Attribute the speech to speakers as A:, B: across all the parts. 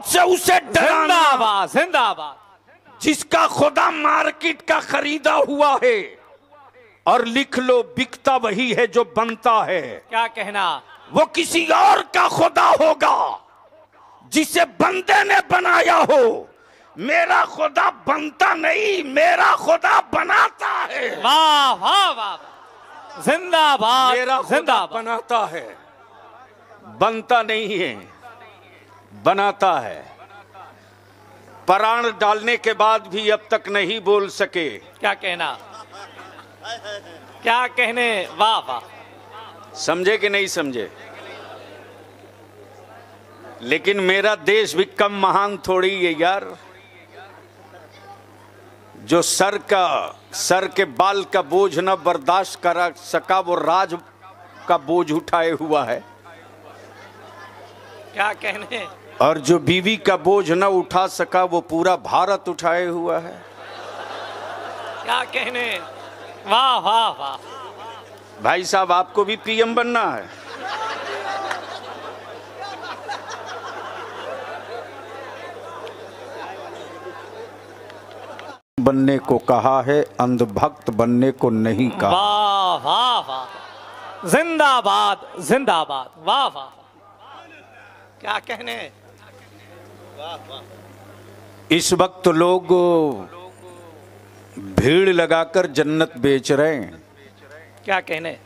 A: मौत से उसे डराना।
B: जिंदाबाद जिंदाबाद।
A: जिसका खुदा मार्केट का खरीदा हुआ है, और लिख लो बिकता वही है जो बनता है।
B: क्या कहना?
A: वो किसी और का खुदा होगा जिसे बंदे ने बनाया हो। मेरा खुदा बनता नहीं, मेरा खुदा बनाता है।
B: वाह वाह वाह, जिंदाबाद।
A: मेरा खुदा
B: जिंदाबाद।
A: बनाता है, बनता नहीं है, बनाता है। प्राण डालने के बाद भी अब तक नहीं बोल सके।
B: क्या कहना? क्या कहने? वाह वाह।
A: समझे कि नहीं समझे? लेकिन मेरा देश भी कम महान थोड़ी है यार, जो सर के बाल का बोझ न बर्दाश्त करा सका वो राज का बोझ उठाए हुआ है।
B: क्या कहने?
A: और जो बीवी का बोझ न उठा सका वो पूरा भारत उठाए हुआ है।
B: क्या कहने? वाह वाह वाह।
A: भाई साहब, आपको भी पीएम बनना है? बनने को कहा है, अंधभक्त बनने को नहीं कहा।
B: वाह वाह वाह, जिंदाबाद जिंदाबाद। वाह वाह, क्या कहने? वाह वाह।
A: इस वक्त लोग भीड़ लगाकर जन्नत बेच रहे हैं।
B: क्या कहने?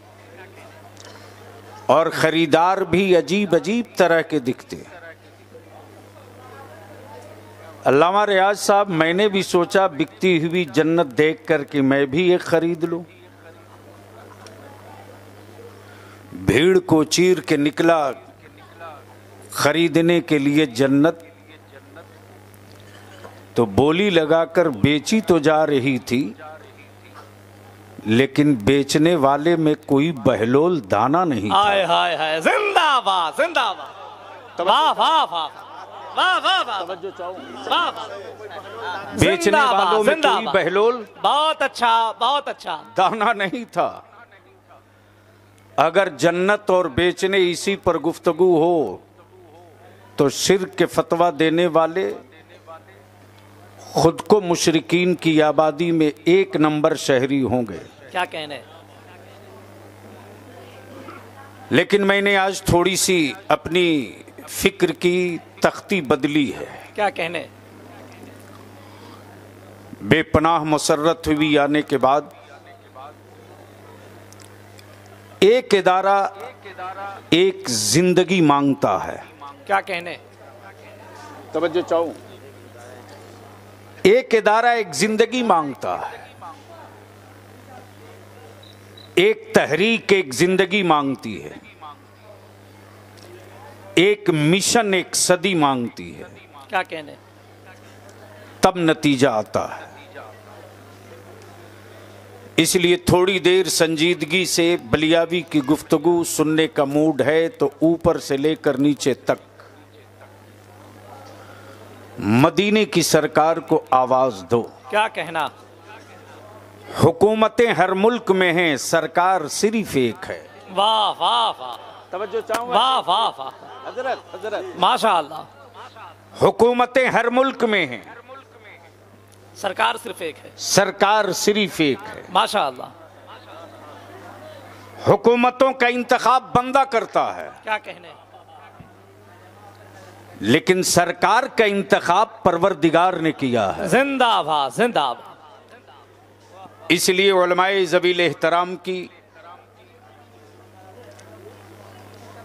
A: और खरीदार भी अजीब अजीब तरह के दिखते। अल्लामा रियाज साहब, मैंने भी सोचा बिकती हुई जन्नत देख कर कि मैं भी एक खरीद लूं। भीड़ को चीर के निकला खरीदने के लिए जन्नत, तो बोली लगाकर बेची तो जा रही थी, लेकिन बेचने वाले में कोई बहलोल दाना नहीं था।
B: हाय हाय हाय, जिंदाबाद जिंदाबाद। वाह वाह वाह वाह वाह वाह, वाह वाह।
A: बेचने वालों में कोई बहलोल
B: बहुत अच्छा बहुत अच्छा
A: दाना नहीं था। अगर जन्नत और बेचने इसी पर गुफ्तगू हो तो शिर्क के फतवा देने वाले खुद को मुशरिकीन की आबादी में एक नंबर शहरी होंगे।
B: क्या कहने?
A: लेकिन मैंने आज थोड़ी सी अपनी फिक्र की तख्ती बदली है।
B: क्या कहने?
A: बेपनाह मसरत हुई आने के बाद एक इदारा एक जिंदगी मांगता है।
B: क्या कहने?
A: तवज्जो चाहूं, एक इदारा एक जिंदगी मांगता है, एक तहरीक एक जिंदगी मांगती है, एक मिशन एक सदी मांगती है।
B: क्या कहने?
A: तब नतीजा आता है। इसलिए थोड़ी देर संजीदगी से बलियावी की गुफ्तगू सुनने का मूड है तो ऊपर से लेकर नीचे तक मदीने की सरकार को आवाज दो।
B: क्या कहना?
A: हुकूमतें हर मुल्क में हैं, सरकार सिर्फ एक है।
B: वाह वाह वाह,
A: तवज्जो चाहूंगा।
B: वाह वाह वाह,
A: हजरत
B: माशाअल्लाह।
A: हुकूमतें हर मुल्क में हैं,
B: सरकार सिर्फ एक है।
A: सरकार सिर्फ एक है।
B: माशाअल्लाह।
A: हुकूमतों का इंतखाब बंदा करता है,
B: क्या कहने?
A: लेकिन सरकार का इंतखाब परवरदिगार ने किया है।
B: जिंदाबाद जिंदाबाद।
A: इसलिए उलमाए ज़वील एहतराम की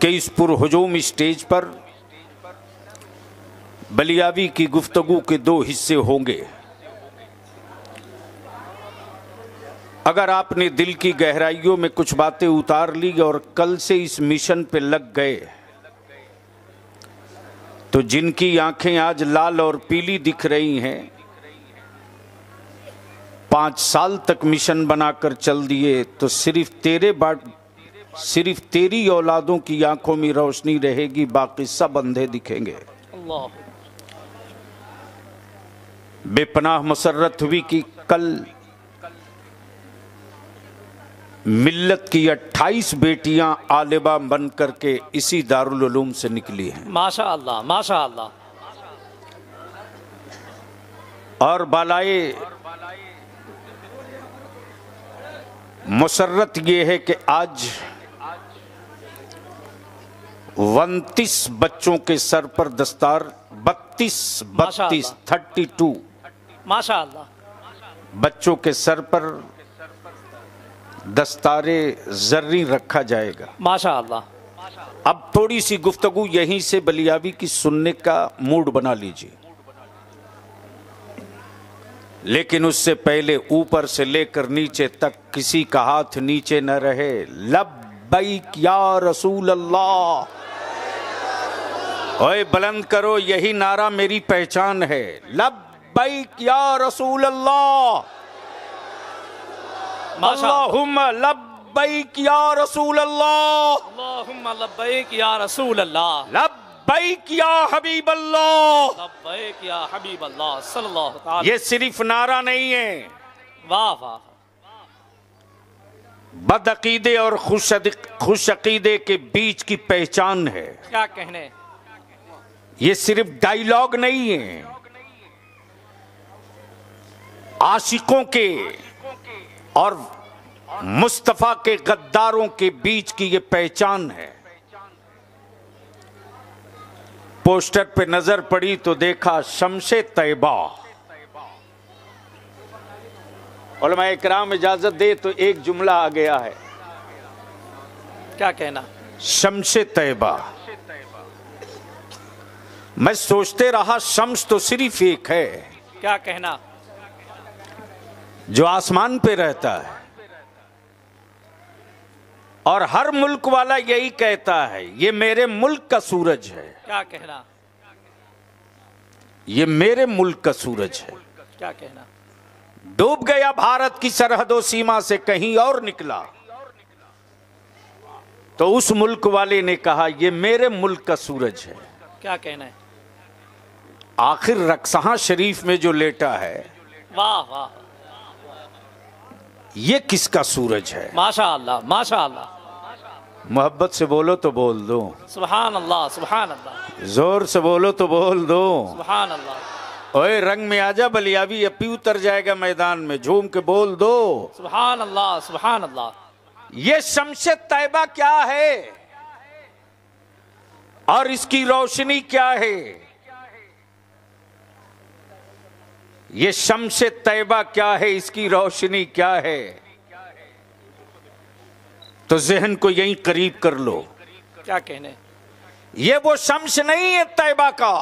A: के इस पुरहुजूम स्टेज पर बलियावी की गुफ्तगू के दो हिस्से होंगे। अगर आपने दिल की गहराइयों में कुछ बातें उतार ली और कल से इस मिशन पे लग गए तो जिनकी आंखें आज लाल और पीली दिख रही हैं, 5 साल तक मिशन बनाकर चल दिए तो सिर्फ तेरी औलादों की आंखों में रोशनी रहेगी, बाकी सब अंधे दिखेंगे।
B: अल्लाह।
A: बेपनाह मसरत हुई कि कल मिल्लत की 28 बेटियां आलिमा बन करके इसी दारुल उलूम से निकली हैं।
B: माशाअल्लाह माशाअल्लाह।
A: और बालाए मुसर्रत ये है कि आज 29 बच्चों के सर पर दस्तार 32 32
B: माशाअल्लाह
A: बच्चों के सर पर दस्तारे जर्री रखा जाएगा
B: माशाअल्लाह।
A: अब थोड़ी सी गुफ्तगू यहीं से बलियाबी की सुनने का मूड बना लीजिए, लेकिन उससे पहले ऊपर से लेकर नीचे तक किसी का हाथ नीचे न रहे। लब्बैक या रसूल अल्लाह, ओए बुलंद करो, यही नारा मेरी पहचान है। लब्बैक या रसूल अल्लाह, अल्लाहुम्मा लब्बैक या रसूल अल्लाह,
B: अल्लाहुम्मा लब्बैक या रसूल अल्लाह,
A: लब्बैक या हबीब अल्लाह,
B: लब्बैक या हबीब अल्लाह सल्लल्लाहु अलैहि।
A: ये सिर्फ नारा नहीं है,
B: वाह वाह।
A: बदअकीदे और खुश अकीदे के बीच की पहचान है।
B: क्या कहने,
A: ये सिर्फ डायलॉग नहीं है, आशिकों के और मुस्तफा के गद्दारों के बीच की ये पहचान है। पोस्टर पे नजर पड़ी तो देखा शम्शे तैयबा। उलमाए किराम इजाजत दे तो एक जुमला आ गया है,
B: क्या कहना,
A: शम्शे तैयबा। मैं सोचते रहा शम्स तो सिर्फ एक है,
B: क्या कहना,
A: जो आसमान पे रहता है और हर मुल्क वाला यही कहता है ये मेरे मुल्क का सूरज है।
B: क्या कहना,
A: ये मेरे मुल्क का सूरज है।
B: क्या कहना,
A: डूब गया भारत की सरहदों सीमा से कहीं और निकला, तो उस मुल्क वाले ने कहा ये मेरे मुल्क का सूरज है।
B: क्या कहना है,
A: आखिर रक्सहा शरीफ में जो लेटा है,
B: वाह वाह,
A: ये किसका सूरज है?
B: माशाअल्लाह माशाअल्लाह।
A: मोहब्बत से बोलो तो बोल दो,
B: सुभान अल्लाह सुभान अल्लाह।
A: जोर से बोलो तो बोल दो,
B: सुभान अल्लाह।
A: ओए रंग में आजा बलियाबी, अपी उतर जाएगा मैदान में, झूम के बोल दो
B: सुभान अल्लाह सुभान अल्लाह।
A: ये शम्शे तैयबा क्या है और इसकी रोशनी क्या है? ये शम्शे तैयबा क्या है, इसकी रोशनी क्या है? तो जहन को यहीं करीब कर लो।
B: क्या कहने,
A: ये वो शम्स नहीं है तैयबा का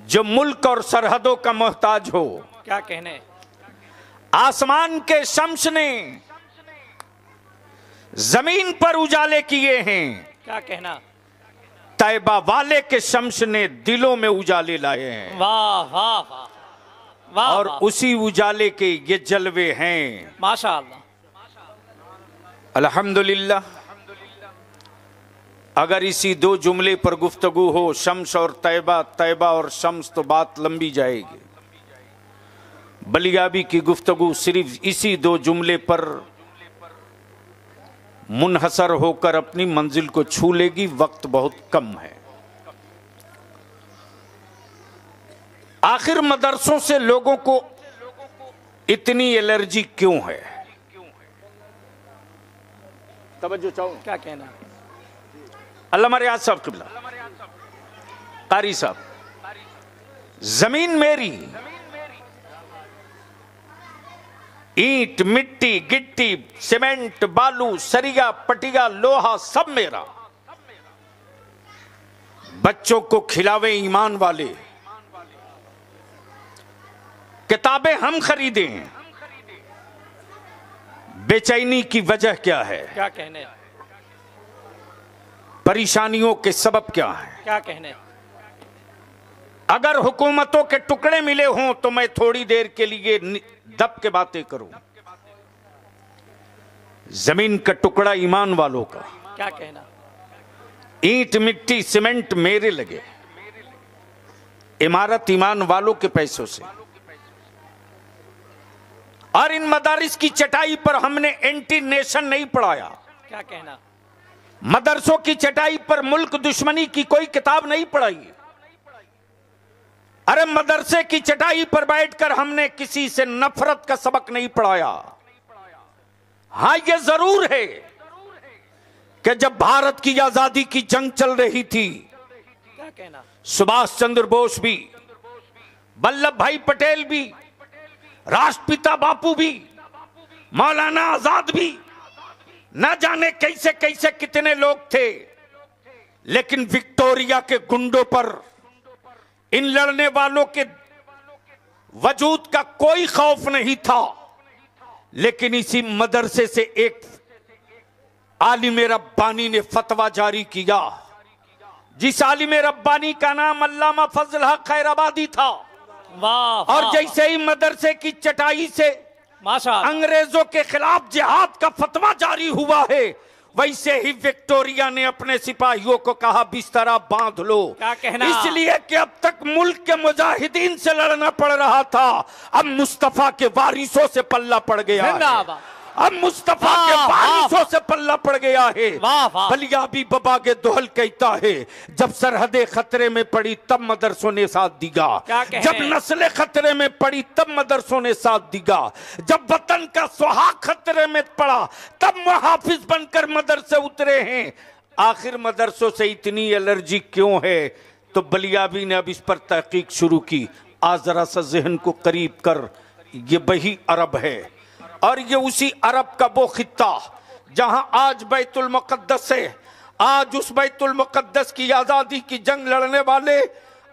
A: जो मुल्क और सरहदों का मोहताज हो।
B: क्या कहने,
A: आसमान के शम्स ने जमीन पर उजाले किए हैं,
B: क्या कहना,
A: तैयबा वाले के शम्स ने दिलों में उजाले लाए हैं।
B: वाह वाह वाह वाह।
A: और
B: वाह।
A: उसी उजाले के ये जलवे हैं।
B: माशाअल्लाह।
A: अल्हम्दुलिल्लाह। अगर इसी दो जुमले पर गुफ्तगू हो, शम्स और तैयबा, तैयबा और शम्स, तो बात लंबी जाएगी। बलियाबी की गुफ्तगू सिर्फ इसी दो जुमले पर मुनहसर होकर अपनी मंजिल को छू लेगी। वक्त बहुत कम है। आखिर मदरसों से लोगों को इतनी एलर्जी क्यों है? तवज्जो चाहूं।
B: क्या कहना,
A: अल्लामा रियाज साहब किबला, कारी साहब, जमीन मेरी, ईंट मिट्टी गिट्टी सीमेंट बालू सरिया पटिया लोहा सब मेरा। बच्चों को खिलावे ईमान वाले, किताबें हम खरीदें, बेचैनी की वजह क्या है?
B: क्या कहने,
A: परेशानियों के सबब क्या है?
B: क्या कहने,
A: अगर हुकूमतों के टुकड़े मिले हों तो मैं थोड़ी देर के लिए दब के बातें करूं। जमीन का टुकड़ा ईमान वालों का,
B: क्या कहना,
A: ईंट मिट्टी सीमेंट मेरे लगे, इमारत ईमान वालों के पैसों से। और इन मदारिस की चटाई पर हमने एंटी नेशन नहीं पढ़ाया।
B: क्या कहना,
A: मदरसों की चटाई पर मुल्क दुश्मनी की कोई किताब नहीं पढ़ाई। अरे मदरसे की चटाई पर बैठकर हमने किसी से नफरत का सबक नहीं पढ़ाया। हां, यह जरूर है कि जब भारत की आजादी की जंग चल रही थी,
B: क्या कहना,
A: सुभाष चंद्र बोस भी, वल्लभ भाई पटेल भी, राष्ट्रपिता बापू भी, मौलाना आजाद भी, न जाने कैसे कैसे कितने लोग थे, लेकिन विक्टोरिया के गुंडों पर इन लड़ने वालों के वजूद का कोई खौफ नहीं था। लेकिन इसी मदरसे से एक आलिम रब्बानी ने फतवा जारी किया, जिस आलिम रब्बानी का नाम अल्लामा फजल हक खैराबादी था।
B: वाह,
A: और जैसे ही मदरसे की चटाई से
B: माशाअल्लाह
A: अंग्रेजों के खिलाफ जिहाद का फतवा जारी हुआ है, वैसे ही विक्टोरिया ने अपने सिपाहियों को कहा बिस्तरा बांध लो।
B: क्या कहना,
A: इसलिए कि अब तक मुल्क के मुजाहिदीन से लड़ना पड़ रहा था, अब मुस्तफा के वारिसों से पल्ला पड़ गया है। अब मुस्तफा के वारिसों से पल्ला पड़ गया है। बलियाबी बबा के दोहल कहता है, जब सरहदे खतरे में पड़ी तब मदरसों ने साथ दिया, जब नस्लें खतरे में पड़ी तब मदरसों ने साथ दिया, जब वतन का सुहाग खतरे में पड़ा तब मुहाफिज बनकर मदरसे उतरे हैं। आखिर मदरसों से इतनी एलर्जी क्यों है? तो बलियाबी ने अब इस पर तहकीक शुरू की। आज जरा सा जहन को करीब कर, ये वही अरब है और ये उसी अरब का वो खित्ता जहां आज बैतुल मुक़द्दस है। आज उस बैतुल मुक़द्दस की आजादी की जंग लड़ने वाले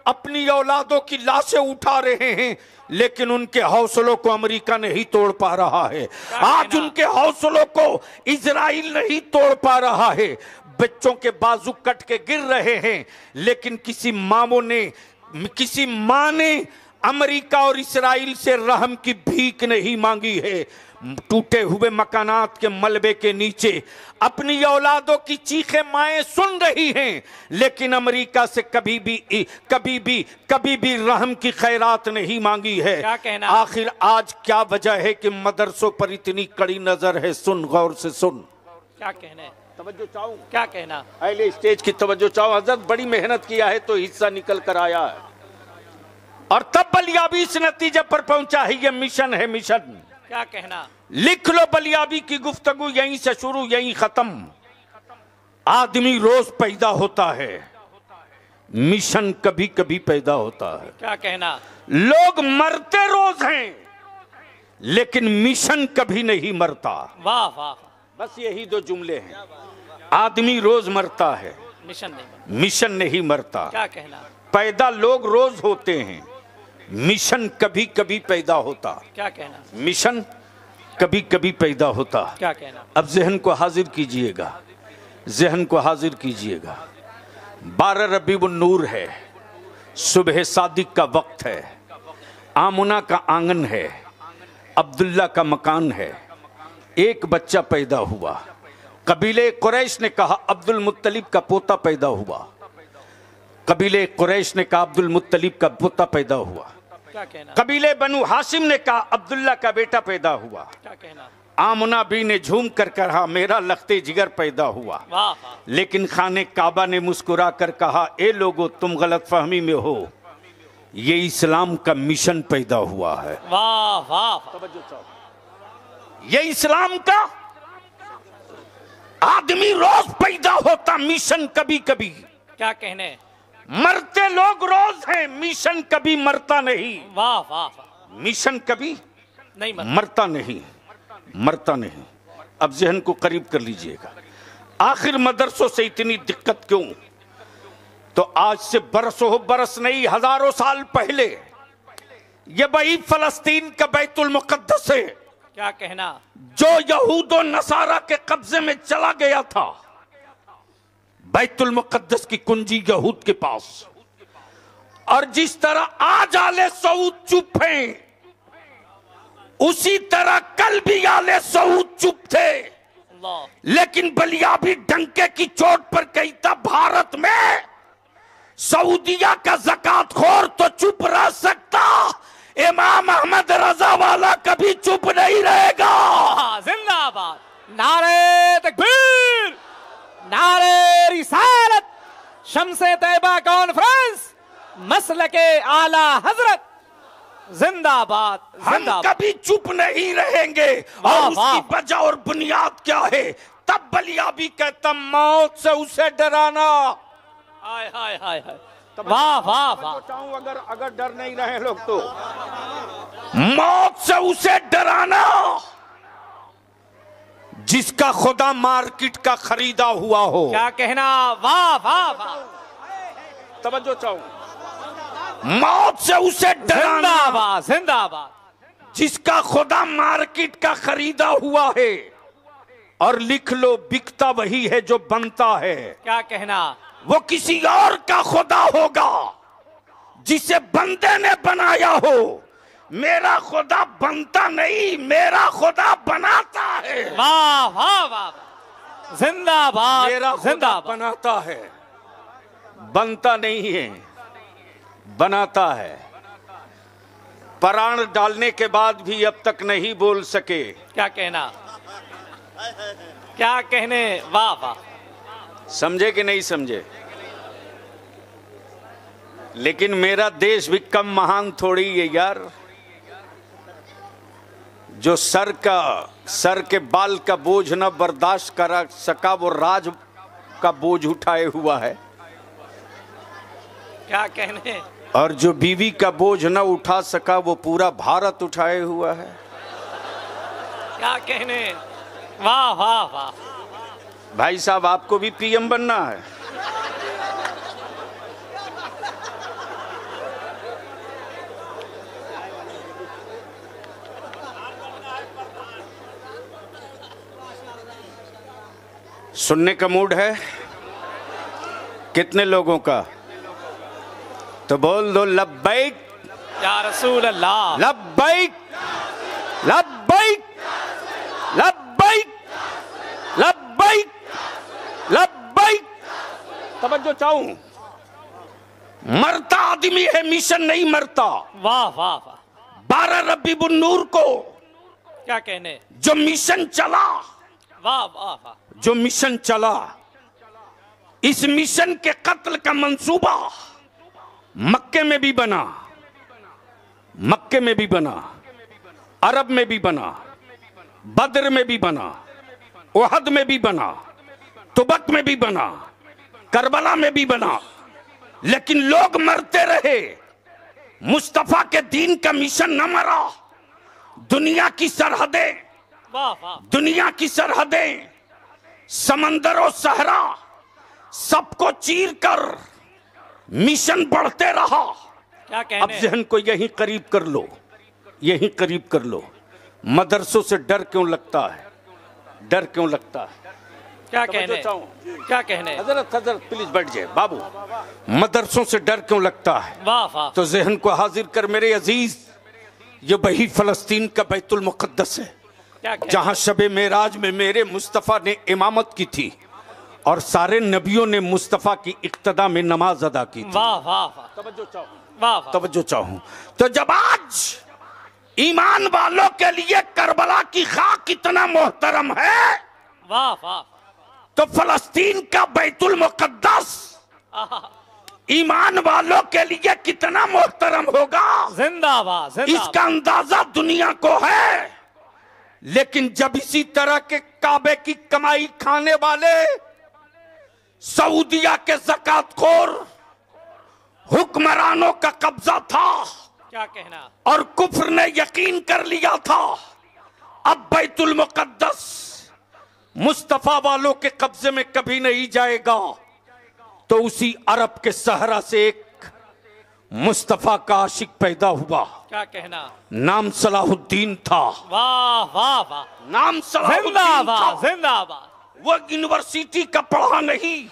A: अपनी औलादों की लाशें उठा रहे हैं, लेकिन उनके हौसलों को अमेरिका नहीं तोड़ पा रहा है। आज उनके हौसलों को इजराइल नहीं तोड़ पा रहा है। बच्चों के बाजू कट के गिर रहे हैं, लेकिन किसी माँ ने अमेरिका और इस्राइल से रहम की भीख नहीं मांगी है। टूटे हुए मकानात के मलबे के नीचे अपनी औलादों की चीखें माएं सुन रही हैं, लेकिन अमेरिका से कभी भी रहम की खैरात नहीं मांगी है।
B: क्या कहना?
A: आखिर आज क्या वजह है कि मदरसों पर इतनी कड़ी नजर है? सुन, गौर से सुन।
B: क्या कहना है?
A: तवज्जो चाहूं,
B: क्या कहना?
A: अहले स्टेज की तवज्जो चाहूं। हजरत बड़ी मेहनत किया है तो हिस्सा निकल कर आया है, और तब बलियाबी इस नतीजे पर पहुंचा है। ये मिशन है, मिशन।
B: क्या कहना?
A: लिख लो, बलियाबी की गुफ्तगू यहीं से शुरू, यहीं खत्म। आदमी रोज पैदा होता है, मिशन कभी कभी पैदा होता है।
B: क्या कहना?
A: लोग मरते रोज हैं, लेकिन मिशन कभी नहीं मरता।
B: वाह वाह,
A: बस यही दो जुमले हैं। आदमी रोज मरता है, मिशन नहीं मरता।
B: क्या कहना?
A: पैदा लोग रोज होते हैं, मिशन कभी कभी पैदा होता।
B: क्या कहना?
A: मिशन कभी कभी पैदा होता।
B: क्या कहना?
A: अब जहन को हाजिर कीजिएगा, जहन को हाजिर कीजिएगा। 12 रबीउन नूर है, सुबह सादिक का वक्त है, आमुना का आंगन है, अब्दुल्ला का मकान है। एक बच्चा पैदा हुआ। कबीले कुरैश ने कहा अब्दुल मुत्तलिब का पोता पैदा हुआ। कबीले कुरैश ने कहा अब्दुल मुत्तलिब का पोता पैदा हुआ।
B: क्या कहना?
A: कबीले बनु हाशिम ने कहा अब्दुल्ला का बेटा पैदा हुआ।
B: क्या कहना?
A: आमना बी ने झूम कर कहा मेरा लखते जिगर पैदा हुआ।
B: वाह।
A: लेकिन खाने काबा ने मुस्कुरा कर कहा ए लोगो तुम गलत फहमी में हो, ये इस्लाम का मिशन पैदा हुआ है।
B: वाह वाह,
A: ये इस्लाम का आदमी रोज पैदा होता, मिशन कभी कभी।
B: क्या कहने?
A: मरते लोग रोज हैं, मिशन कभी मरता नहीं।
B: वाह वाह,
A: मिशन कभी
B: नहीं
A: मरता नहीं, मरता नहीं। अब जहन को करीब कर लीजिएगा। आखिर मदरसों से इतनी दिक्कत क्यों? तो आज से बरसों बरस नहीं, हजारों साल पहले ये वही फलस्तीन का बैतुल मुक़द्दस है।
B: क्या कहना?
A: जो यहूद और नसारा के कब्जे में चला गया था। बैतुल मुक़द्दस की कुंजी यहूद के पास, और जिस तरह आज आले सऊद चुप हैं, उसी तरह कल भी आले सऊद चुप थे। लेकिन बलियाबी डंके की चोट पर कहता भारत में सऊदिया का ज़कात खोर तो चुप रह सकता, इमाम अहमद रजा वाला कभी चुप नहीं रहेगा।
B: जिंदाबाद, नारे तकबीर, नारे रिसालत, शम्से तैयबा कॉन्फ्रेंस, मसलके आला हजरत जिंदाबाद
A: हम
B: जिंदाबाद।
A: कभी चुप नहीं रहेंगे।
B: वाह,
A: और
B: वाह।
A: उसकी वजह और बुनियाद क्या है? तब बलिया भी कहता मौत से उसे डराना।
B: हाय हाय हाय हाय, वाह वाह वाह।
A: अगर डर नहीं रहे लोग तो मौत से उसे डराना जिसका खुदा मार्केट का खरीदा हुआ हो।
B: क्या कहना, वाह वाह वाह।
A: तवज्जो चाहूं, मौत से उसे डराना
B: जिंदाबाद जिंदाबाद।
A: जिसका खुदा मार्केट का खरीदा हुआ है। और लिख लो, बिकता वही है जो बनता है।
B: क्या कहना,
A: वो किसी और का खुदा होगा जिसे बंदे ने बनाया हो। मेरा खुदा बनता नहीं, मेरा खुदा बनाता है।
B: वाह वाह वाह, जिंदाबाद
A: मेरा खुदा
B: जिंदाबाद।
A: बनाता है, बनता नहीं है, बनाता है। प्राण डालने के बाद भी अब तक नहीं बोल सके।
B: क्या कहना, क्या कहने, वाह वाह।
A: समझे कि नहीं समझे? लेकिन मेरा देश भी कम महान थोड़ी है यार, जो सर के बाल का बोझ न बर्दाश्त करा सका वो राज का बोझ उठाए हुआ है।
B: क्या कहने,
A: और जो बीवी का बोझ न उठा सका वो पूरा भारत उठाए हुआ है।
B: क्या कहने, वाह वाह वाह।
A: भाई साहब, आपको भी पीएम बनना है? सुनने का मूड है कितने लोगों का? तो बोल दो लब्बैक
B: या रसूल अल्लाह।
A: लब्बैक लब्बैक लब्बैक लब्बैक लब्बैक। तवज्जो चाहूं, मरता आदमी है, मिशन नहीं मरता।
B: वाह वाह वाह।
A: 12 रबीउन नूर को
B: क्या कहने,
A: जो मिशन चला,
B: वाह वाह वाह।
A: जो मिशन चला, इस मिशन के कत्ल का मंसूबा मक्के में भी बना, मक्के में भी बना, अरब में भी बना, बद्र में भी बना, उहद में भी बना, तुबक में भी बना, करबला में भी बना। लेकिन लोग मरते रहे, मुस्तफा के दीन का मिशन न मरा। दुनिया की सरहदें,
B: वाह वाह।
A: दुनिया की सरहदें, समंदर और सहरा सबको चीर कर मिशन बढ़ते रहा।
B: क्या
A: अब
B: कहने,
A: जहन को यहीं करीब कर लो, यहीं करीब कर लो। मदरसों से डर क्यों लगता है? डर क्यों लगता है?
B: क्या कहने, क्या कहने,
A: हजरत प्लीज बैठ जाए बाबू। मदरसों से डर क्यों लगता है?
B: वाह वाह।
A: तो जहन को हाजिर कर मेरे अजीज, ये वही फलस्तीन का बैतुल मुकद्दस है
B: क्या कहने,
A: जहां शबे मेराज में मेरे मुस्तफा ने इमामत की थी और सारे नबियों ने मुस्तफा की इक्तदा में नमाज अदा की थी।
B: वाह वाह वाह। वाह वाह।
A: तवज्जो चाहूं, तो जब आज ईमान वालों के लिए करबला की खाक कितना मोहतरम है,
B: वाह वाह।
A: तो फलस्तीन का बैतुल मुकद्दस
B: आहा,
A: ईमान वालों के लिए कितना मोहतरम होगा,
B: जिंदाबाद जिंदाबाद।
A: इसका अंदाजा दुनिया को है। लेकिन जब इसी तरह के काबे की कमाई खाने वाले सऊदिया के ज़कातखोर हुक्मरानों का कब्जा था
B: क्या कहना,
A: और कुफ्र ने यकीन कर लिया था अब बैतुल मुकद्दस मुस्तफा वालों के कब्जे में कभी नहीं जाएगा, तो उसी अरब के सहरा से एक मुस्तफा का आशिक पैदा हुआ।
B: क्या कहना,
A: नाम सलाहुद्दीन था।
B: वाह वाह वाह।
A: नाम सलाहुद्दीन
B: जिंदाबाद
A: था।
B: जिंदाबाद।
A: वो यूनिवर्सिटी का पढ़ा नहीं,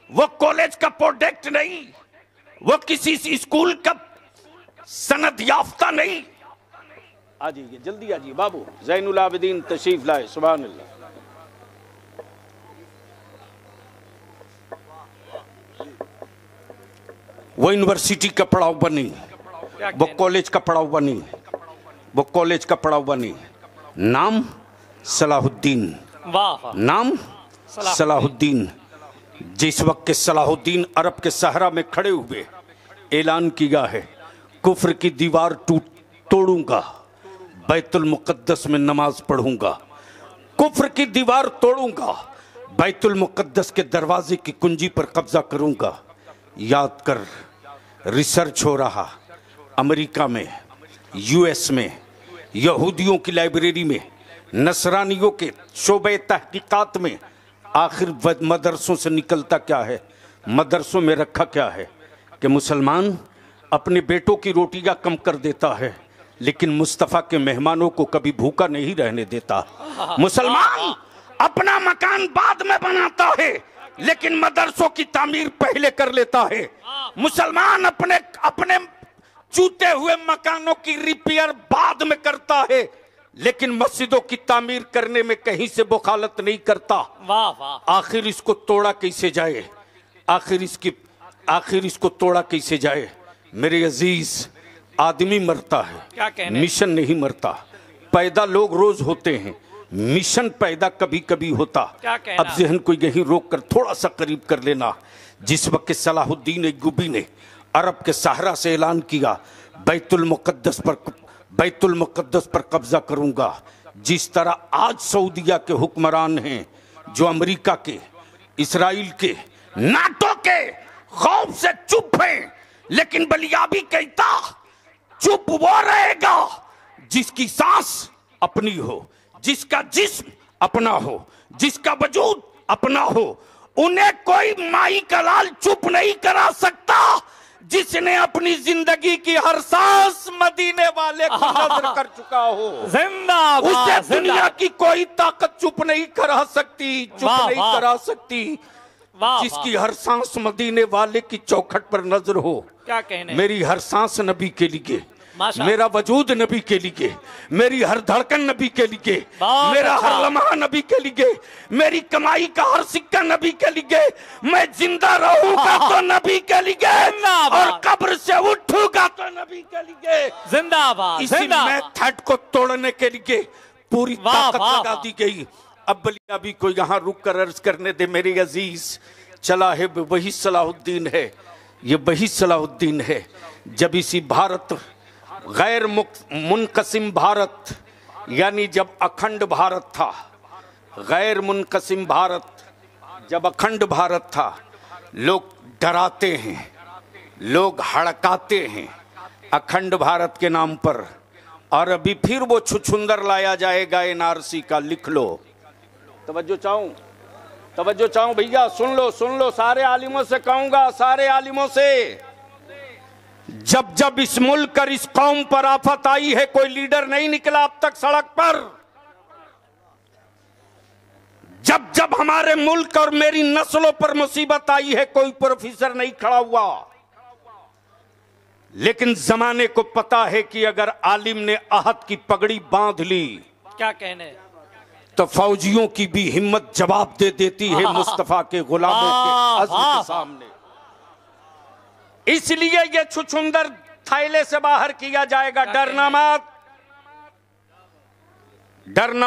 A: वो कॉलेज का प्रोडक्ट नहीं, वो किसी स्कूल का सनद याफ्ता नहीं। आ जाइए, जल्दी आ जाइए बाबू। ज़ैनुल आबिदीन तशरीफ लाए। सुभान अल्लाह। वो यूनिवर्सिटी का पढ़ा हुआ नहीं, वो कॉलेज का पढ़ा हुआ नहीं, वो कॉलेज का पढ़ा हुआ नहीं। नाम सलाहुद्दीन,
B: वाह वाह।
A: नाम सलाहुद्दीन। जिस वक्त के सलाहुद्दीन अरब के सहरा में खड़े हुए ऐलान किया है, कुफ्र की दीवार तोड़ूंगा, बैतुल मुकद्दस में नमाज पढ़ूंगा, कुफ्र की दीवार तोड़ूंगा, बैतुल मुकद्दस के दरवाजे की कुंजी पर कब्जा करूंगा। याद कर, रिसर्च हो रहा अमेरिका में, यूएस में, यहूदियों की लाइब्रेरी में, नसरानियों के शोबे तहकीकात में। आखिर मदरसों से निकलता क्या है, मदरसों में रखा क्या है कि मुसलमान अपने बेटों की रोटियां कम कर देता है, लेकिन मुस्तफ़ा के मेहमानों को कभी भूखा नहीं रहने देता। मुसलमान अपना मकान बाद में बनाता है, लेकिन मदरसों की तामीर पहले कर लेता है। मुसलमान अपने चूते हुए मकानों की रिपेयर बाद में करता है, लेकिन मस्जिदों की तामीर करने में कहीं से बखालत नहीं करता।
B: वाह वाह।
A: आखिर इसको तोड़ा कैसे जाए, आखिर इसको तोड़ा कैसे जाए। मेरे अजीज, आदमी मरता है,
B: क्या कहने?
A: मिशन नहीं मरता। पैदा लोग रोज होते हैं, मिशन पैदा कभी कभी होता।
B: क्या कहना?
A: अब जहन को यही रोक कर थोड़ा सा करीब कर लेना। जिस वक्त सलाहुद्दीन अय्यूबी ने अरब के सहरा से ऐलान किया, बैतुल मुकद्दस पर कब्जा करूंगा, जिस तरह आज सऊदिया के हुक्मरान हैं, जो अमेरिका के, इसराइल के, नाटो के खौफ से चुप हैं, लेकिन बलियाबी कहता चुप वो रहेगा जिसकी सांस अपनी हो, जिसका जिस्म अपना हो, जिसका वजूद अपना हो। उन्हें कोई माई का लाल चुप नहीं करा सकता, जिसने अपनी जिंदगी की हर सांस मदीने वाले को नजर कर चुका हो।
B: जिंदाबाद।
A: उसे दुनिया की कोई ताकत चुप नहीं करा सकती, चुप
B: वाह,
A: नहीं
B: वाह।
A: करा सकती,
B: वाह,
A: जिसकी हर सांस मदीने वाले की चौखट पर नजर हो।
B: क्या कहने?
A: मेरी हर सांस नबी के लिए,
B: माशा।
A: मेरा वजूद नबी के लिए, मेरी हर धड़कन नबी के लिए,
B: बहुत
A: मेरा
B: अच्छा।
A: हर लम्हा नबी के लिए, मेरी कमाई का हर सिक्का नबी के लिए। मैं जिंदा रहूंगा तो नबी के लिए,
B: जिंदाबाद।
A: और कब्र से उठूंगा तो नबी के लिए।
B: जिंदाबाद।
A: इसी मेथड को तोड़ने के लिए पूरी
B: वाह,
A: ताकत
B: वाह,
A: लगा
B: वाह।
A: दी गई। अब बलियाबी को यहाँ रुक कर अर्ज करने दे मेरे अजीज। चला है वही सलाहुद्दीन है, ये वही सलाहुद्दीन है। जब इसी भारत, गैर मुनकसिम भारत, यानी जब अखंड भारत था, गैर मुनकसिम भारत, जब अखंड भारत था, लोग डराते हैं, लोग हड़काते हैं अखंड भारत के नाम पर। और अभी फिर वो छुछुंदर लाया जाएगा एनआरसी का, लिख लो। तवज्जो चाहूं भैया, सुन लो, सारे आलिमों से कहूंगा, सारे आलिमों से। जब जब इस मुल्क और इस कौम पर आफत आई है, कोई लीडर नहीं निकला अब तक सड़क पर। जब जब हमारे मुल्क और मेरी नस्लों पर मुसीबत आई है, कोई प्रोफेसर नहीं खड़ा हुआ। लेकिन जमाने को पता है कि अगर आलिम ने आहद की पगड़ी बांध ली,
B: क्या कहने?
A: तो फौजियों की भी हिम्मत जवाब दे देती है मुस्तफा के गुलामों के अज़्म के सामने। इसलिए ये छुछुंदर थैले से बाहर किया जाएगा। डरना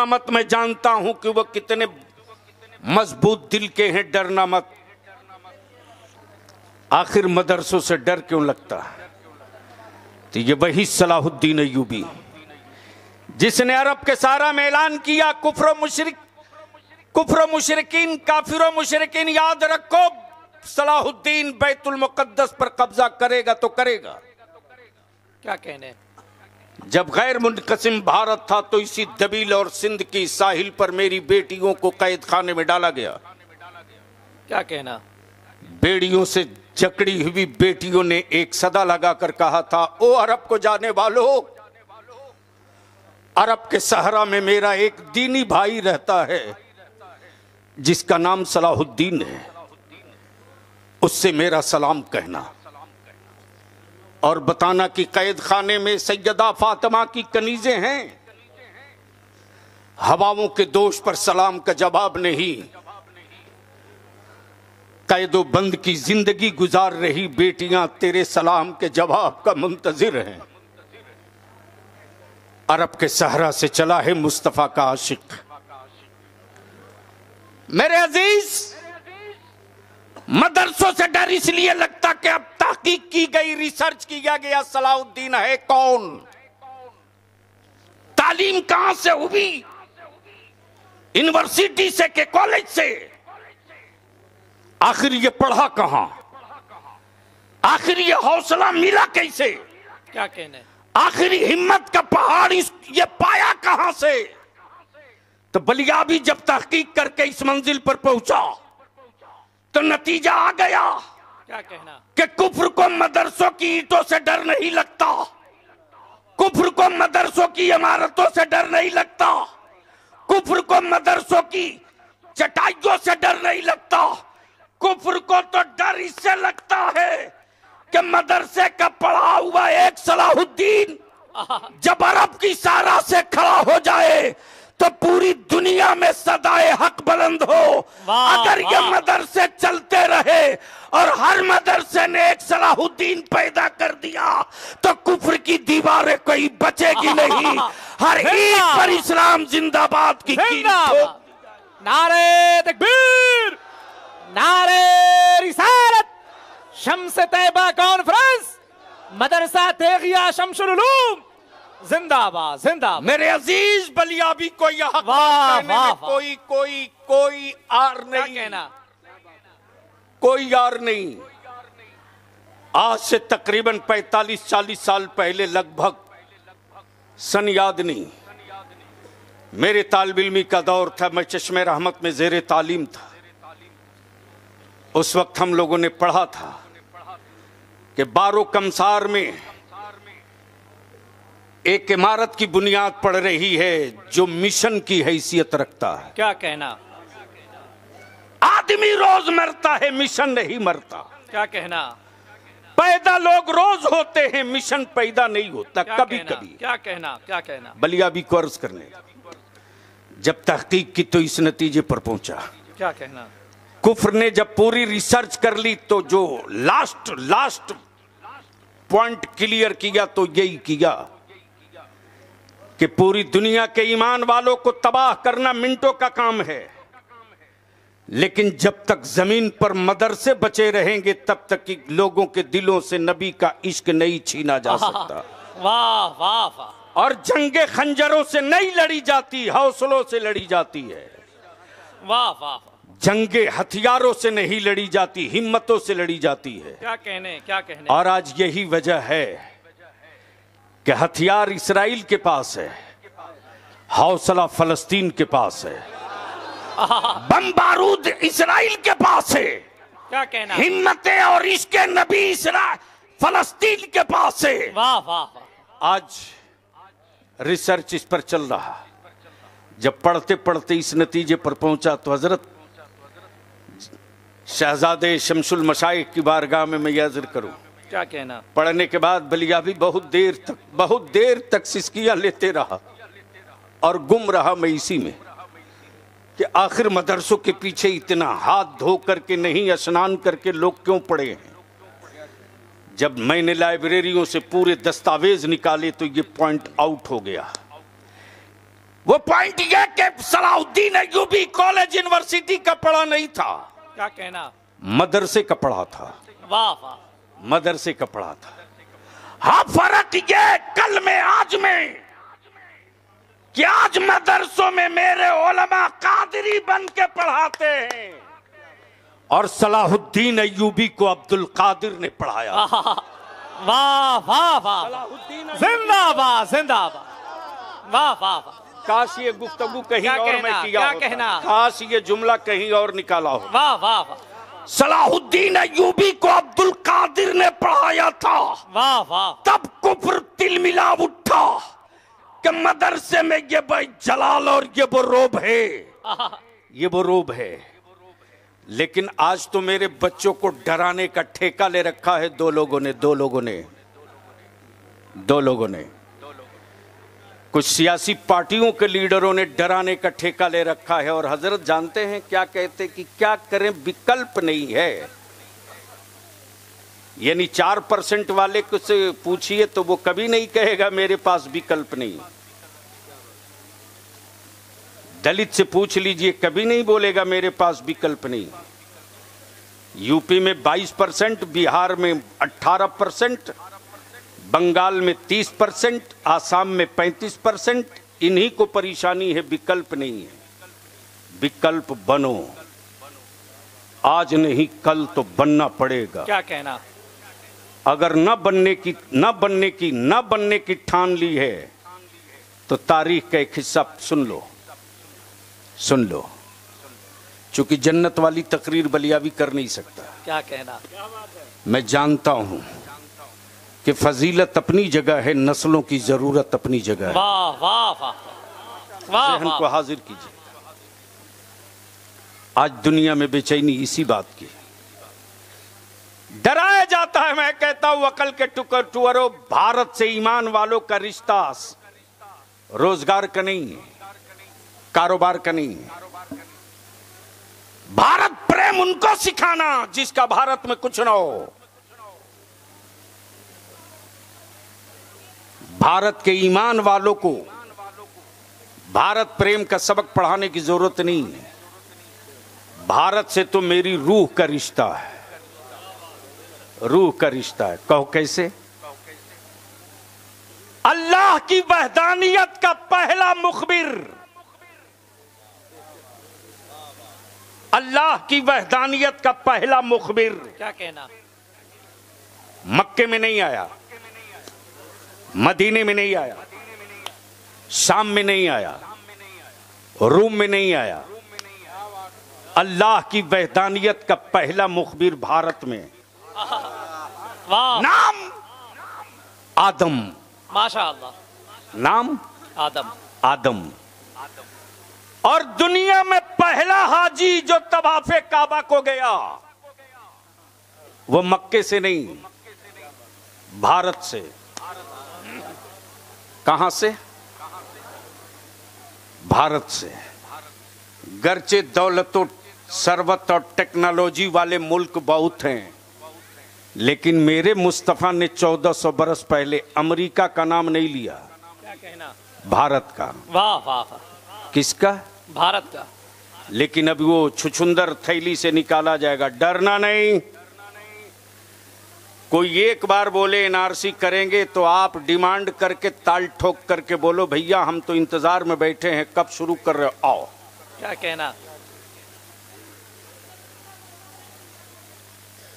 A: मत। मैं जानता हूं कि वो कितने मजबूत दिल के हैं। डरना मत। आखिर मदरसों से डर क्यों लगता? तो ये वही सलाहुद्दीन अय्यूबी जिसने अरब के सारा में ऐलान किया, कुफ्र मुशरिकीन, काफिर मुशरिकीन, याद रखो सलाहुद्दीन बैतुल मुकद्दस पर कब्जा करेगा तो करेगा।
B: क्या कहने?
A: जब गैर मुनकसिम भारत था तो इसी दबील और सिंध की साहिल पर मेरी बेटियों को कैद खाने में डाला गया।
B: क्या कहना?
A: बेड़ियों से जकड़ी हुई बेटियों ने एक सदा लगाकर कहा था, ओ अरब को जाने वालों, अरब के सहरा में मेरा एक दीनी भाई रहता है जिसका नाम सलाहुद्दीन है, उससे मेरा सलाम कहना और बताना कि कैद खाने में सैयदा फातिमा की कनीजें हैं। हवाओं के दोष पर सलाम का जवाब नहीं, कैदो बंद की जिंदगी गुजार रही बेटियां तेरे सलाम के जवाब का मुंतजिर हैं। अरब के सहरा से चला है मुस्तफा का आशिक। मेरे अजीज, मदरसों से डर इसलिए लगता कि अब तहकीक की गई, रिसर्च किया गया सलाहुद्दीन है कौन, तालीम कहां से हुई, यूनिवर्सिटी से के कॉलेज से, आखिर ये पढ़ा कहां, आखिर ये हौसला मिला कैसे,
B: क्या कहने,
A: आखिर हिम्मत का पहाड़ ये पाया कहां से। तो बलियाबी जब तहकीक करके इस मंजिल पर पहुंचा तो नतीजा आ गया,
B: क्या कहना,
A: कि कुफ्र को मदरसों की ईंटों से डर नहीं लगता, कुफ्र को मदरसों की इमारतों से डर नहीं लगता, कुफ्र को मदरसों की चटाइयों से डर नहीं लगता, कुफ्र को तो डर इससे लगता है कि मदरसे का पढ़ा हुआ एक सलाहुद्दीन जब अरब की सारा से खड़ा हो जाए तो पूरी दुनिया में सदाए हक बुलंद हो। अगर ये मदरसे चलते रहे और हर मदरसे ने एक सलाहुद्दीन पैदा कर दिया तो कुफ्र की दीवारें कोई बचेगी नहीं। हर ईद पर इस्लाम जिंदाबाद की
B: नारे तकबीर, नारे रिसालत, शम्स तैयबा कॉन्फ्रेंस, मदरसा तेगिया शमसुल उलूम जिंदाबाद जिंदाबाद।
A: मेरे अजीज बलियाबी को यह कहने में कोई आर नहीं,
B: कहना
A: कोई आर नहीं। आज से तकरीबन 45-40 साल पहले लगभग, सन याद नहीं, मेरे तालिब इल्मी का दौर था, मैं चश्मे रहमत में ज़ेरे तालीम था। उस वक्त हम लोगों ने पढ़ा था कि बारो कमसार में एक इमारत की बुनियाद पड़ रही है जो मिशन की हैसियत रखता है।
B: क्या कहना,
A: आदमी रोज मरता है, मिशन नहीं मरता।
B: क्या कहना,
A: पैदा लोग रोज होते हैं, मिशन पैदा नहीं होता कभी कभी।
B: क्या कहना, क्या कहना,
A: बलियाबी को अर्ज करने जब तहकीक की तो इस नतीजे पर पहुंचा।
B: क्या कहना,
A: कुफ्र ने जब पूरी रिसर्च कर ली तो जो लास्ट पॉइंट क्लियर किया तो यही किया कि पूरी दुनिया के ईमान वालों को तबाह करना मिनटों का काम है, लेकिन जब तक जमीन पर मदरसे बचे रहेंगे तब तक कि लोगों के दिलों से नबी का इश्क नहीं छीना जा सकता।
B: वाह वाह वाह।
A: और जंगे खंजरों से नहीं लड़ी जाती, हौसलों से लड़ी जाती है।
B: वाह वाह।
A: जंगे हथियारों से नहीं लड़ी जाती, हिम्मतों से लड़ी जाती है।
B: क्या कहने, क्या कहने।
A: और आज यही वजह है कि हथियार इसराइल के पास है, हौसला फलस्तीन के पास है, बम बारूद इसराइल के पास है।
B: क्या कहना,
A: हिम्मतें और इश्क नबी फलस्तीन के पास है।
B: वाह वाह।
A: आज रिसर्च इस पर चल रहा। जब पढ़ते पढ़ते इस नतीजे पर पहुंचा तो हजरत शहजादे शमसुल मशाइख की बारगाह में मैं यह अर्ज करूं।
B: क्या कहना,
A: पढ़ने के बाद बलियाबी बहुत देर तक सिसकियां लेते रहा और गुम रहा मैं इसी में कि आखिर मदरसों के पीछे इतना हाथ धो करके नहीं, स्नान करके लोग क्यों पड़े हैं। जब मैंने लाइब्रेरियों से पूरे दस्तावेज निकाले तो ये पॉइंट आउट हो गया। वो पॉइंट यह कि सलाहुद्दीन अय्यूबी कॉलेज यूनिवर्सिटी का पढ़ा नहीं था।
B: क्या कहना,
A: मदरसे का पढ़ा था।
B: वाह वाह।
A: मदरसे का पढ़ा था। हाँ, फर्क ये कल में आज में कि आज मदरसों में मेरे उलमा कादरी बन के पढ़ाते हैं और सलाहुद्दीन अय्यूबी को अब्दुल कादिर ने पढ़ाया।
B: वाह वाह वाह। जिंदाबाद जिंदाबाद। वाह वाह वाह।
A: काश ये गुफ्तगू कहीं और मैं किया
B: क्या
A: होता।
B: कहना,
A: काश ये जुमला कहीं और निकाला हो।
B: वाह वाह वाह।
A: सलाहुद्दीन अय्यूबी को अब्दुल कादिर ने पढ़ाया था।
B: वाह वाह।
A: तब कुफ्र तिलमिला उठा कि मदरसे में ये भाई जलाल और ये वो रोब है, ये वो रोब है। लेकिन आज तो मेरे बच्चों को डराने का ठेका ले रखा है दो लोगों ने। कुछ सियासी पार्टियों के लीडरों ने डराने का ठेका ले रखा है। और हजरत जानते हैं क्या कहते कि क्या करें, विकल्प नहीं है। यानी 4% वाले को से पूछिए तो वो कभी नहीं कहेगा मेरे पास विकल्प नहीं। दलित से पूछ लीजिए, कभी नहीं बोलेगा मेरे पास विकल्प नहीं। यूपी में 22%, बिहार में 18%, बंगाल में 30%, आसाम में 35%। इन्हीं को परेशानी है, विकल्प नहीं है। विकल्प बनो, आज नहीं कल तो बनना पड़ेगा।
B: क्या कहना?
A: अगर न बनने की ठान ली है तो तारीख का एक हिस्सा सुन लो। चूंकि जन्नत वाली तकरीर बलियावी कर नहीं सकता।
B: क्या कहना?
A: मैं जानता हूं कि फजीलत अपनी जगह है, नस्लों की जरूरत अपनी जगह है।
B: वाह वाह वाह वाह,
A: जहन को हाजिर कीजिए। आज दुनिया में बेचैनी इसी बात की। डराया जाता है, मैं कहता हूं अकल के टुकड़ों, भारत से ईमान वालों का रिश्ता रोजगार का नहीं है, कारोबार का नहीं है। भारत प्रेम उनको सिखाना जिसका भारत में कुछ ना हो। भारत के ईमान वालों को भारत प्रेम का सबक पढ़ाने की जरूरत नहीं है। भारत से तो मेरी रूह का रिश्ता है, रूह का रिश्ता है। कहो कैसे? अल्लाह की वहदानियत का पहला मुखबिर, अल्लाह की वहदानियत का पहला मुखबिर
B: क्या कहना?
A: मक्के में नहीं आया, मदीने में नहीं आया, शाम में नहीं आया, रूम में नहीं आया। अल्लाह की वहदानियत का पहला मुखबिर भारत में।
B: वाह।
A: नाम आदम।
B: माशाअल्लाह।
A: नाम
B: आदम।
A: और दुनिया में पहला हाजी जो तवाफे काबा को गया वो मक्के से नहीं, भारत से। कहां से? भारत से। गर्चे दौलत, सरवत और टेक्नोलॉजी वाले मुल्क बहुत हैं, लेकिन मेरे मुस्तफा ने 1400 बरस पहले अमेरिका का नाम नहीं लिया।
B: क्या कहना?
A: भारत का।
B: वाह वाह वाह।
A: किसका?
B: भारत का।
A: लेकिन अभी वो छुछुंदर थैली से निकाला जाएगा। डरना नहीं। कोई एक बार बोले एनआरसी करेंगे तो आप डिमांड करके ताल ठोक करके बोलो भैया हम तो इंतजार में बैठे हैं, कब शुरू कर रहे हो, आओ।
B: क्या कहना?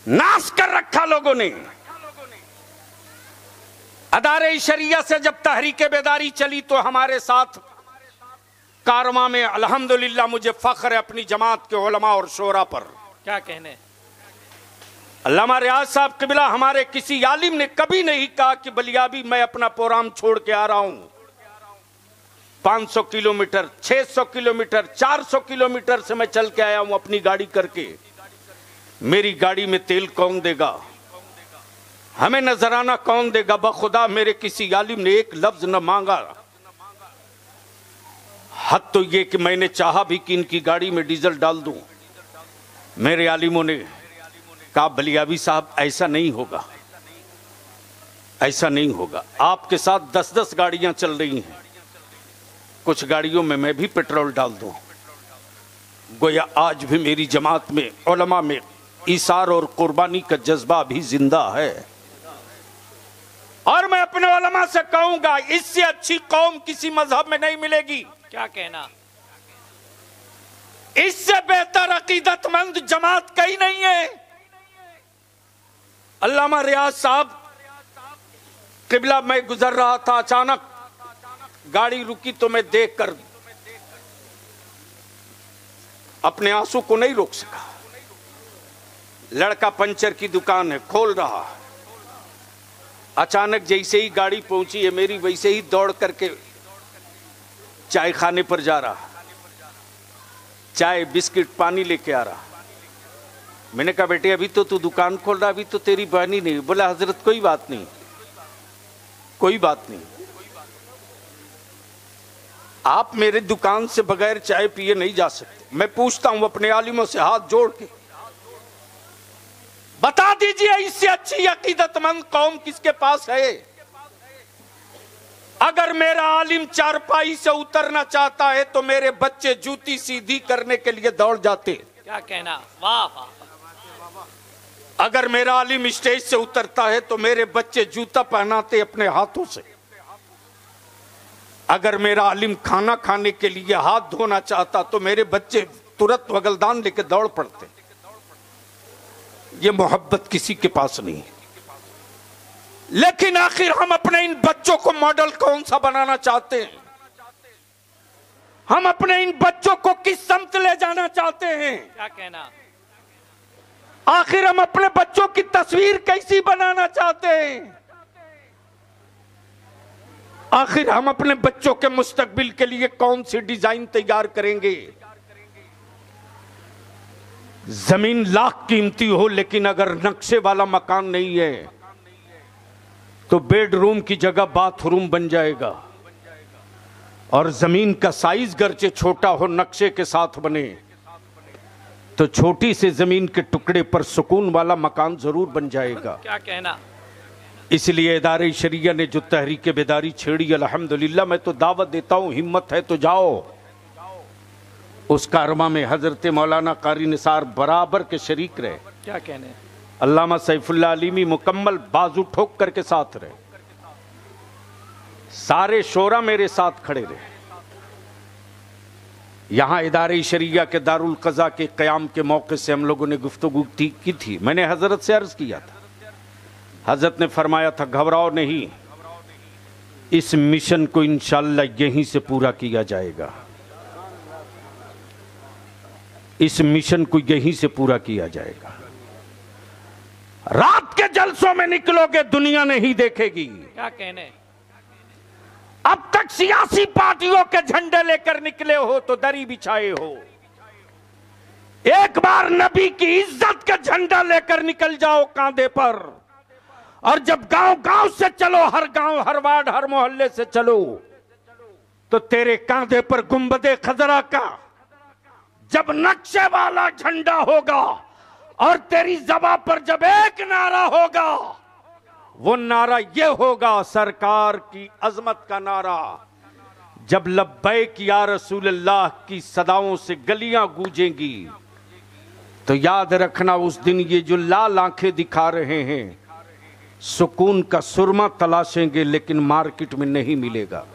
A: नाश कर रखा लोगों ने। अदारे शरिया से जब तहरीके बेदारी चली तो हमारे साथ कारवां में अल्हम्दुलिल्लाह मुझे फख्र है अपनी जमात के उलमा और शोरा पर।
B: क्या कहने?
A: अल्लामा रियाज साहब किबला हमारे किसी आलिम ने कभी नहीं कहा कि बलियाबी मैं अपना प्रोग्राम छोड़ के आ रहा हूं। 500 किलोमीटर, 600 किलोमीटर, 400 किलोमीटर से मैं चल के आया हूं अपनी गाड़ी करके। मेरी गाड़ी में तेल कौन देगा? हमें नजराना कौन देगा? बखुदा मेरे किसी आलिम ने एक लफ्ज न मांगा। हद तो ये कि मैंने चाहा भी कि इनकी गाड़ी में डीजल डाल दूं। मेरे आलिमों ने कहा बलियाबी साहब ऐसा नहीं होगा, ऐसा नहीं होगा। आपके साथ 10-10 गाड़ियां चल रही हैं, कुछ गाड़ियों में मैं भी पेट्रोल डाल दूं। गोया आज भी मेरी जमात में उलमा में ईसार और कुर्बानी का जज्बा भी जिंदा है। और मैं अपने उलमा से कहूंगा इससे अच्छी कौम किसी मजहब में नहीं मिलेगी।
B: क्या कहना?
A: इससे बेहतर अकीदतमंद जमात कहीं नहीं है। अल्लामा रियाज साहब किबला मैं गुजर रहा था, अचानक गाड़ी रुकी तो मैं देखकर अपने आंसू को नहीं रोक सका। लड़का पंचर की दुकान है, खोल रहा। अचानक जैसे ही गाड़ी पहुंची है मेरी, वैसे ही दौड़ करके चाय खाने पर जा रहा, चाय बिस्किट पानी लेके आ रहा। मैंने कहा बेटे अभी तो तू दुकान खोल रहा, अभी तो तेरी बहनी नहीं। बोला हजरत कोई बात नहीं, कोई बात नहीं, आप मेरे दुकान से बगैर चाय पिए नहीं जा सकते। मैं पूछता हूं अपने आलिमों से हाथ जोड़ के, बता दीजिए इससे अच्छी अकीदतमंद कौम किसके पास है? अगर मेरा आलिम चारपाई से उतरना चाहता है तो मेरे बच्चे जूती सीधी करने के लिए दौड़ जाते।
B: क्या कहना? वाह वाह।
A: अगर मेरा आलिम स्टेज से उतरता है तो मेरे बच्चे जूता पहनाते अपने हाथों से। अगर मेरा आलिम खाना खाने के लिए हाथ धोना चाहता तो मेरे बच्चे तुरंत वगलदान लेके दौड़ पड़ते। ये मोहब्बत किसी के पास नहीं है। लेकिन आखिर हम अपने इन बच्चों को मॉडल कौन सा बनाना चाहते हैं? हम अपने इन बच्चों को किस समत ले जाना चाहते हैं?
B: क्या कहना?
A: आखिर हम अपने बच्चों की तस्वीर कैसी बनाना चाहते हैं? आखिर हम अपने बच्चों के मुस्तकबिल के लिए कौन सी डिजाइन तैयार करेंगे? जमीन लाख कीमती हो लेकिन अगर नक्शे वाला मकान नहीं है तो बेडरूम की जगह बाथरूम बन जाएगा। और जमीन का साइज गर्चे छोटा हो नक्शे के साथ बने तो छोटी से जमीन के टुकड़े पर सुकून वाला मकान जरूर बन जाएगा।
B: क्या कहना?
A: इसलिए इदारे शरिया ने जो तहरीक बेदारी छेड़ी, अल्हम्दुलिल्लाह मैं तो दावत देता हूं, हिम्मत है तो जाओ। उस कारवा में हजरत मौलाना कारी निसार बराबर के शरीक रहे।
B: क्या कहने?
A: अल्लामा सैफुल्लाह अलीमी मुकम्मल बाजू ठोक करके साथ रहे। सारे शोरा मेरे साथ खड़े रहे। यहां इदारे शरिया के दारुल कज़ा के क़याम के मौके से हम लोगों ने गुफ्तगू की थी। मैंने हजरत से अर्ज किया था, हजरत ने फरमाया था घबराओ नहीं, इस मिशन को इंशाअल्लाह यहीं से पूरा किया जाएगा। इस मिशन को यहीं से पूरा किया जाएगा। रात के जलसों में निकलोगे दुनिया नहीं देखेगी।
B: क्या कहने?
A: अब तक सियासी पार्टियों के झंडे लेकर निकले हो तो दरी बिछाए हो। एक बार नबी की इज्जत का झंडा लेकर निकल जाओ कांधे पर। और जब गांव गांव से चलो, हर गांव, हर वार्ड, हर मोहल्ले से चलो तो तेरे कांधे पर गुंबदे खजरा का जब नक्शे वाला झंडा होगा और तेरी ज़बां पर जब एक नारा होगा, वो नारा ये होगा सरकार की अजमत का नारा। जब लब्बैक या रसूलल्लाह की सदाओं से गलियां गूंजेंगी तो याद रखना उस दिन ये जो लाल आंखें दिखा रहे हैं सुकून का सुरमा तलाशेंगे लेकिन मार्केट में नहीं मिलेगा।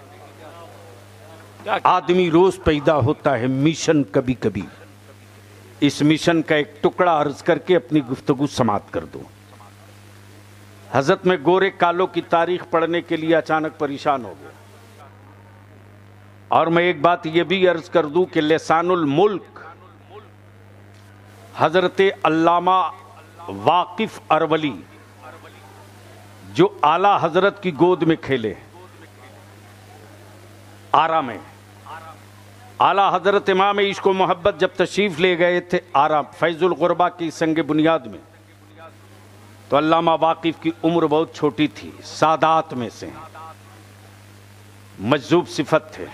A: आदमी रोज पैदा होता है, मिशन कभी कभी। इस मिशन का एक टुकड़ा अर्ज करके अपनी गुफ्तगू समाप्त कर दूं। हजरत में गोरे कालों की तारीख पढ़ने के लिए अचानक परेशान हो गया। और मैं एक बात यह भी अर्ज कर दूं कि लिसानुल मुल्क हजरत अल्लामा वाकिफ अरवली जो आला हजरत की गोद में खेले आरा में, आला हजरत इमाम इश्क व मोहब्बत जब तशरीफ ले गए थे आरा फैजुल गुरबा की संग बुनियाद में, तो अल्लामा वाकिफ की उम्र बहुत छोटी थी, सादात में से मजजूब सिफत थे।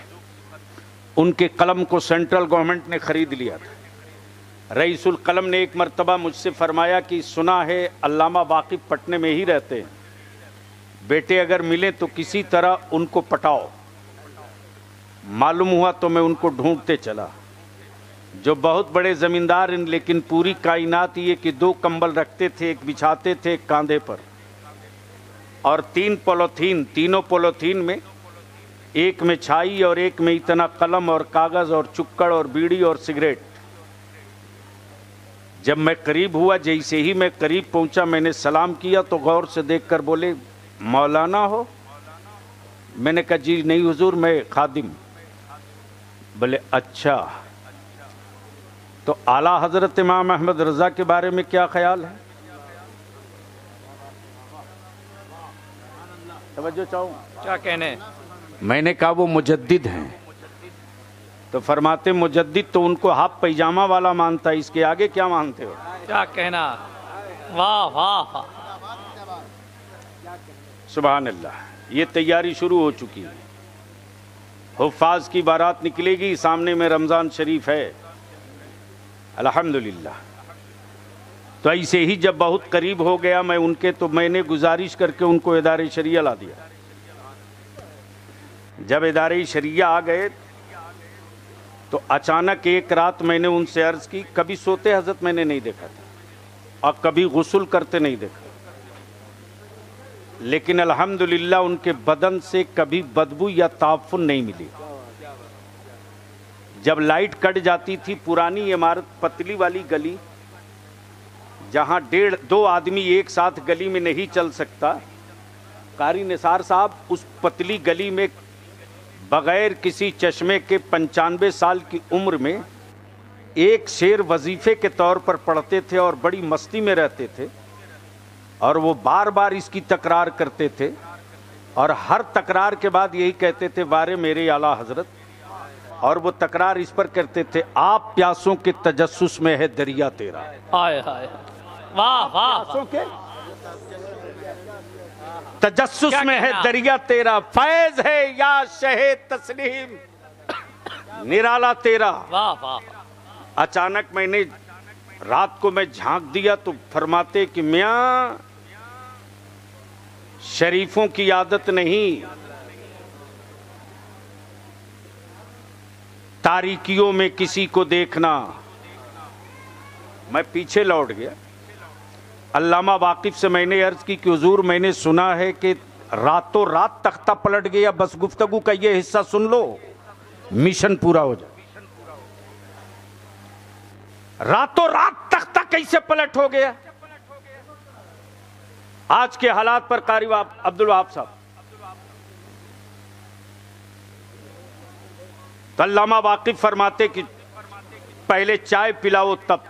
A: उनके कलम को सेंट्रल गवर्नमेंट ने खरीद लिया था। रईसुल कलम ने एक मर्तबा मुझसे फरमाया कि सुना है अल्लामा वाकिफ पटने में ही रहते हैं, बेटे अगर मिले तो किसी तरह उनको पटाओ। मालूम हुआ तो मैं उनको ढूंढते चला। जो बहुत बड़े जमींदार इन, लेकिन पूरी कायनात ये कि 2 कंबल रखते थे, एक बिछाते थे एक कांधे पर, और 3 पॉलीथीन, तीनों पॉलीथीन में, एक में छाई और एक में इतना कलम और कागज और चुक्कड़ और बीड़ी और सिगरेट। जब मैं करीब हुआ, जैसे ही मैं करीब पहुंचा मैंने सलाम किया तो गौर से देखकर बोले मौलाना हो? मैंने कहा जी नहीं हुजूर, मैं खादिम। बोले अच्छा, तो आला हजरत इमाम अहमद रजा के बारे में क्या ख्याल है? तवज्जो चाहूं।
B: क्या कहने?
A: मैंने कहा वो मुजद्दिद हैं। तो फरमाते मुजद्दिद तो उनको हाफ पैजामा वाला मानता है, इसके आगे क्या मानते हो?
B: क्या कहना? वाह वाह वाह,
A: सुभान अल्लाह। ये तैयारी शुरू हो चुकी है। हुफ्फाज की बारात निकलेगी, सामने में रमज़ान शरीफ है अल्हम्दुलिल्लाह। तो ऐसे ही जब बहुत करीब हो गया मैं उनके, तो मैंने गुजारिश करके उनको इदारे शरिया ला दिया। जब इदारे शरिया आ गए तो अचानक एक रात मैंने उनसे अर्ज़ की, कभी सोते हजरत मैंने नहीं देखा था, और कभी गुस्ल करते नहीं देखा, लेकिन अल्हम्दुलिल्लाह उनके बदन से कभी बदबू या ताफुन नहीं मिली। जब लाइट कट जाती थी, पुरानी इमारत, पतली वाली गली, जहां 1.5-2 आदमी एक साथ गली में नहीं चल सकता, कारी निसार साहब उस पतली गली में बगैर किसी चश्मे के 95 साल की उम्र में एक शेर वजीफे के तौर पर पढ़ते थे और बड़ी मस्ती में रहते थे, और वो बार बार इसकी तकरार करते थे, और हर तकरार के बाद यही कहते थे, वारे मेरे आला हजरत। और वो तकरार इस पर करते थे, आप प्यासों के तजस्सुस में है दरिया तेरा।
B: हाय हाय, वाह वाह,
A: प्यासों के तजस्सुस में है दरिया तेरा, फैज है या शहे तस्लीम निराला तेरा।
B: वाह वाह।
A: अचानक मैंने रात को मैं झांक दिया तो फरमाते कि मियां, शरीफों की आदत नहीं, तारीकियों में किसी को देखना। मैं पीछे लौट गया। अल्लामा वाकिफ से मैंने अर्ज की कि हुजूर, मैंने सुना है कि रातों रात तख्ता पलट गया, बस गुफ्तगू का ये हिस्सा सुन लो, मिशन पूरा हो जाए। रातों रात तख्ता कैसे पलट हो गया? आज के हालात पर कारी अब्दुल वहाब साहब, तो अल्लामा वाकिफ फरमाते कि पहले चाय पिलाओ तब।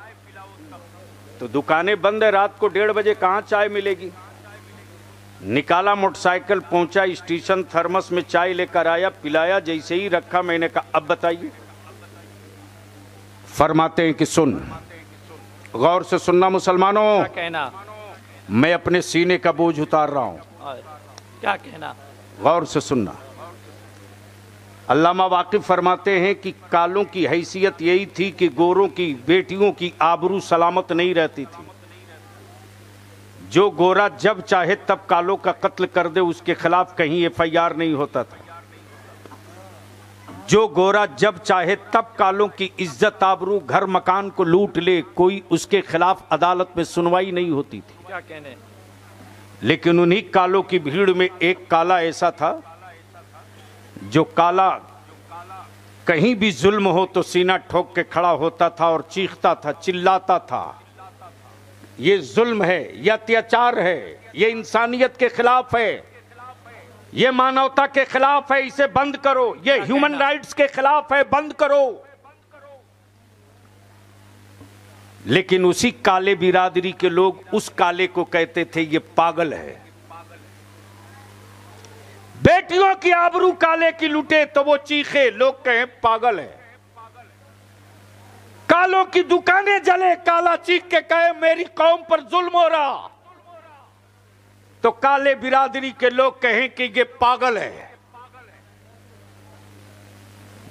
A: तो दुकानें बंद है, रात को 1:30 बजे कहां चाय मिलेगी? निकाला मोटरसाइकिल, पहुंचा स्टेशन, थर्मस में चाय लेकर आया, पिलाया, जैसे ही रखा मैंने कहा अब बताइए। फरमाते हैं कि सुन, गौर से सुनना मुसलमानों,
B: क्या कहना?
A: मैं अपने सीने का बोझ उतार रहा हूं।
B: क्या कहना?
A: गौर से सुनना। अल्लामा वाकिफ फरमाते हैं कि कालों की हैसियत यही थी कि गोरों की बेटियों की आबरू सलामत नहीं रहती थी। जो गोरा जब चाहे तब कालों का कत्ल कर दे, उसके खिलाफ कहीं FIR नहीं होता था। जो गोरा जब चाहे तब कालों की इज्जत आबरू घर मकान को लूट ले, कोई उसके खिलाफ अदालत में सुनवाई नहीं होती थी।
B: क्या कहने?
A: लेकिन उन्हीं कालों की भीड़ में एक काला ऐसा था जो काला कहीं भी जुल्म हो तो सीना ठोक के खड़ा होता था और चीखता था, चिल्लाता था, ये जुल्म है, ये अत्याचार है, ये इंसानियत के खिलाफ है, ये मानवता के खिलाफ है, इसे बंद करो, ये ह्यूमन राइट्स के खिलाफ है, बंद करो। लेकिन उसी काले बिरादरी के लोग उस काले को कहते थे ये पागल है। बेटियों की आबरू काले की लुटे तो वो चीखे, लोग कहें पागल है। कालों की दुकानें जले, काला चीख के कहे मेरी कौम पर जुल्म हो रहा, तो काले बिरादरी के लोग कहें कि ये पागल है।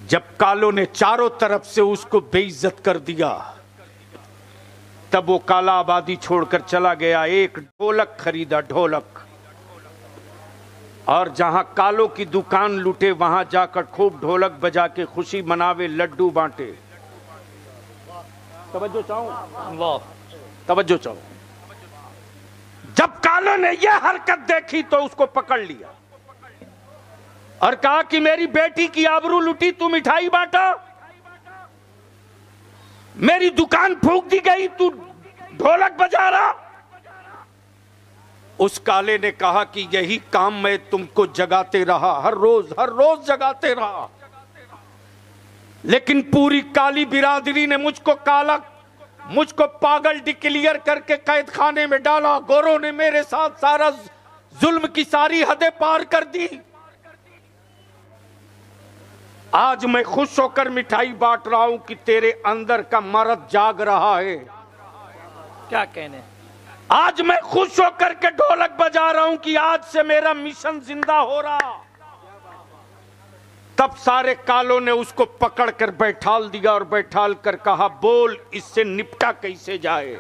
A: जब कालों ने चारों तरफ से उसको बेइज्जत कर दिया, तब वो काला आबादी छोड़कर चला गया। एक ढोलक खरीदा, ढोलक, और जहां कालों की दुकान लूटे वहां जाकर खूब ढोलक बजा के खुशी मनावे, लड्डू बांटे। तवज्जो चाहो, तवज्जो चाहो। जब कालों ने यह हरकत देखी तो उसको पकड़ लिया और कहा कि मेरी बेटी की आबरू लुटी, तू मिठाई बांटा, मेरी दुकान फूंक दी गई, तू ढोलक बजा रहा। उस काले ने कहा कि यही काम मैं तुमको जगाते रहा, हर रोज जगाते रहा, लेकिन पूरी काली बिरादरी ने मुझको पागल डिक्लेयर करके कैद खाने में डाला। गोरों ने मेरे साथ सारा जुल्म की सारी हदें पार कर दी। आज मैं खुश होकर मिठाई बांट रहा हूं कि तेरे अंदर का मर्द जाग रहा है।
B: क्या कहने?
A: आज मैं खुश होकर के ढोलक बजा रहा हूं कि आज से मेरा मिशन जिंदा हो रहा। तब सारे कालों ने उसको पकड़कर बैठाल दिया और बैठाल कर कहा, बोल इससे निपटा कैसे जाए।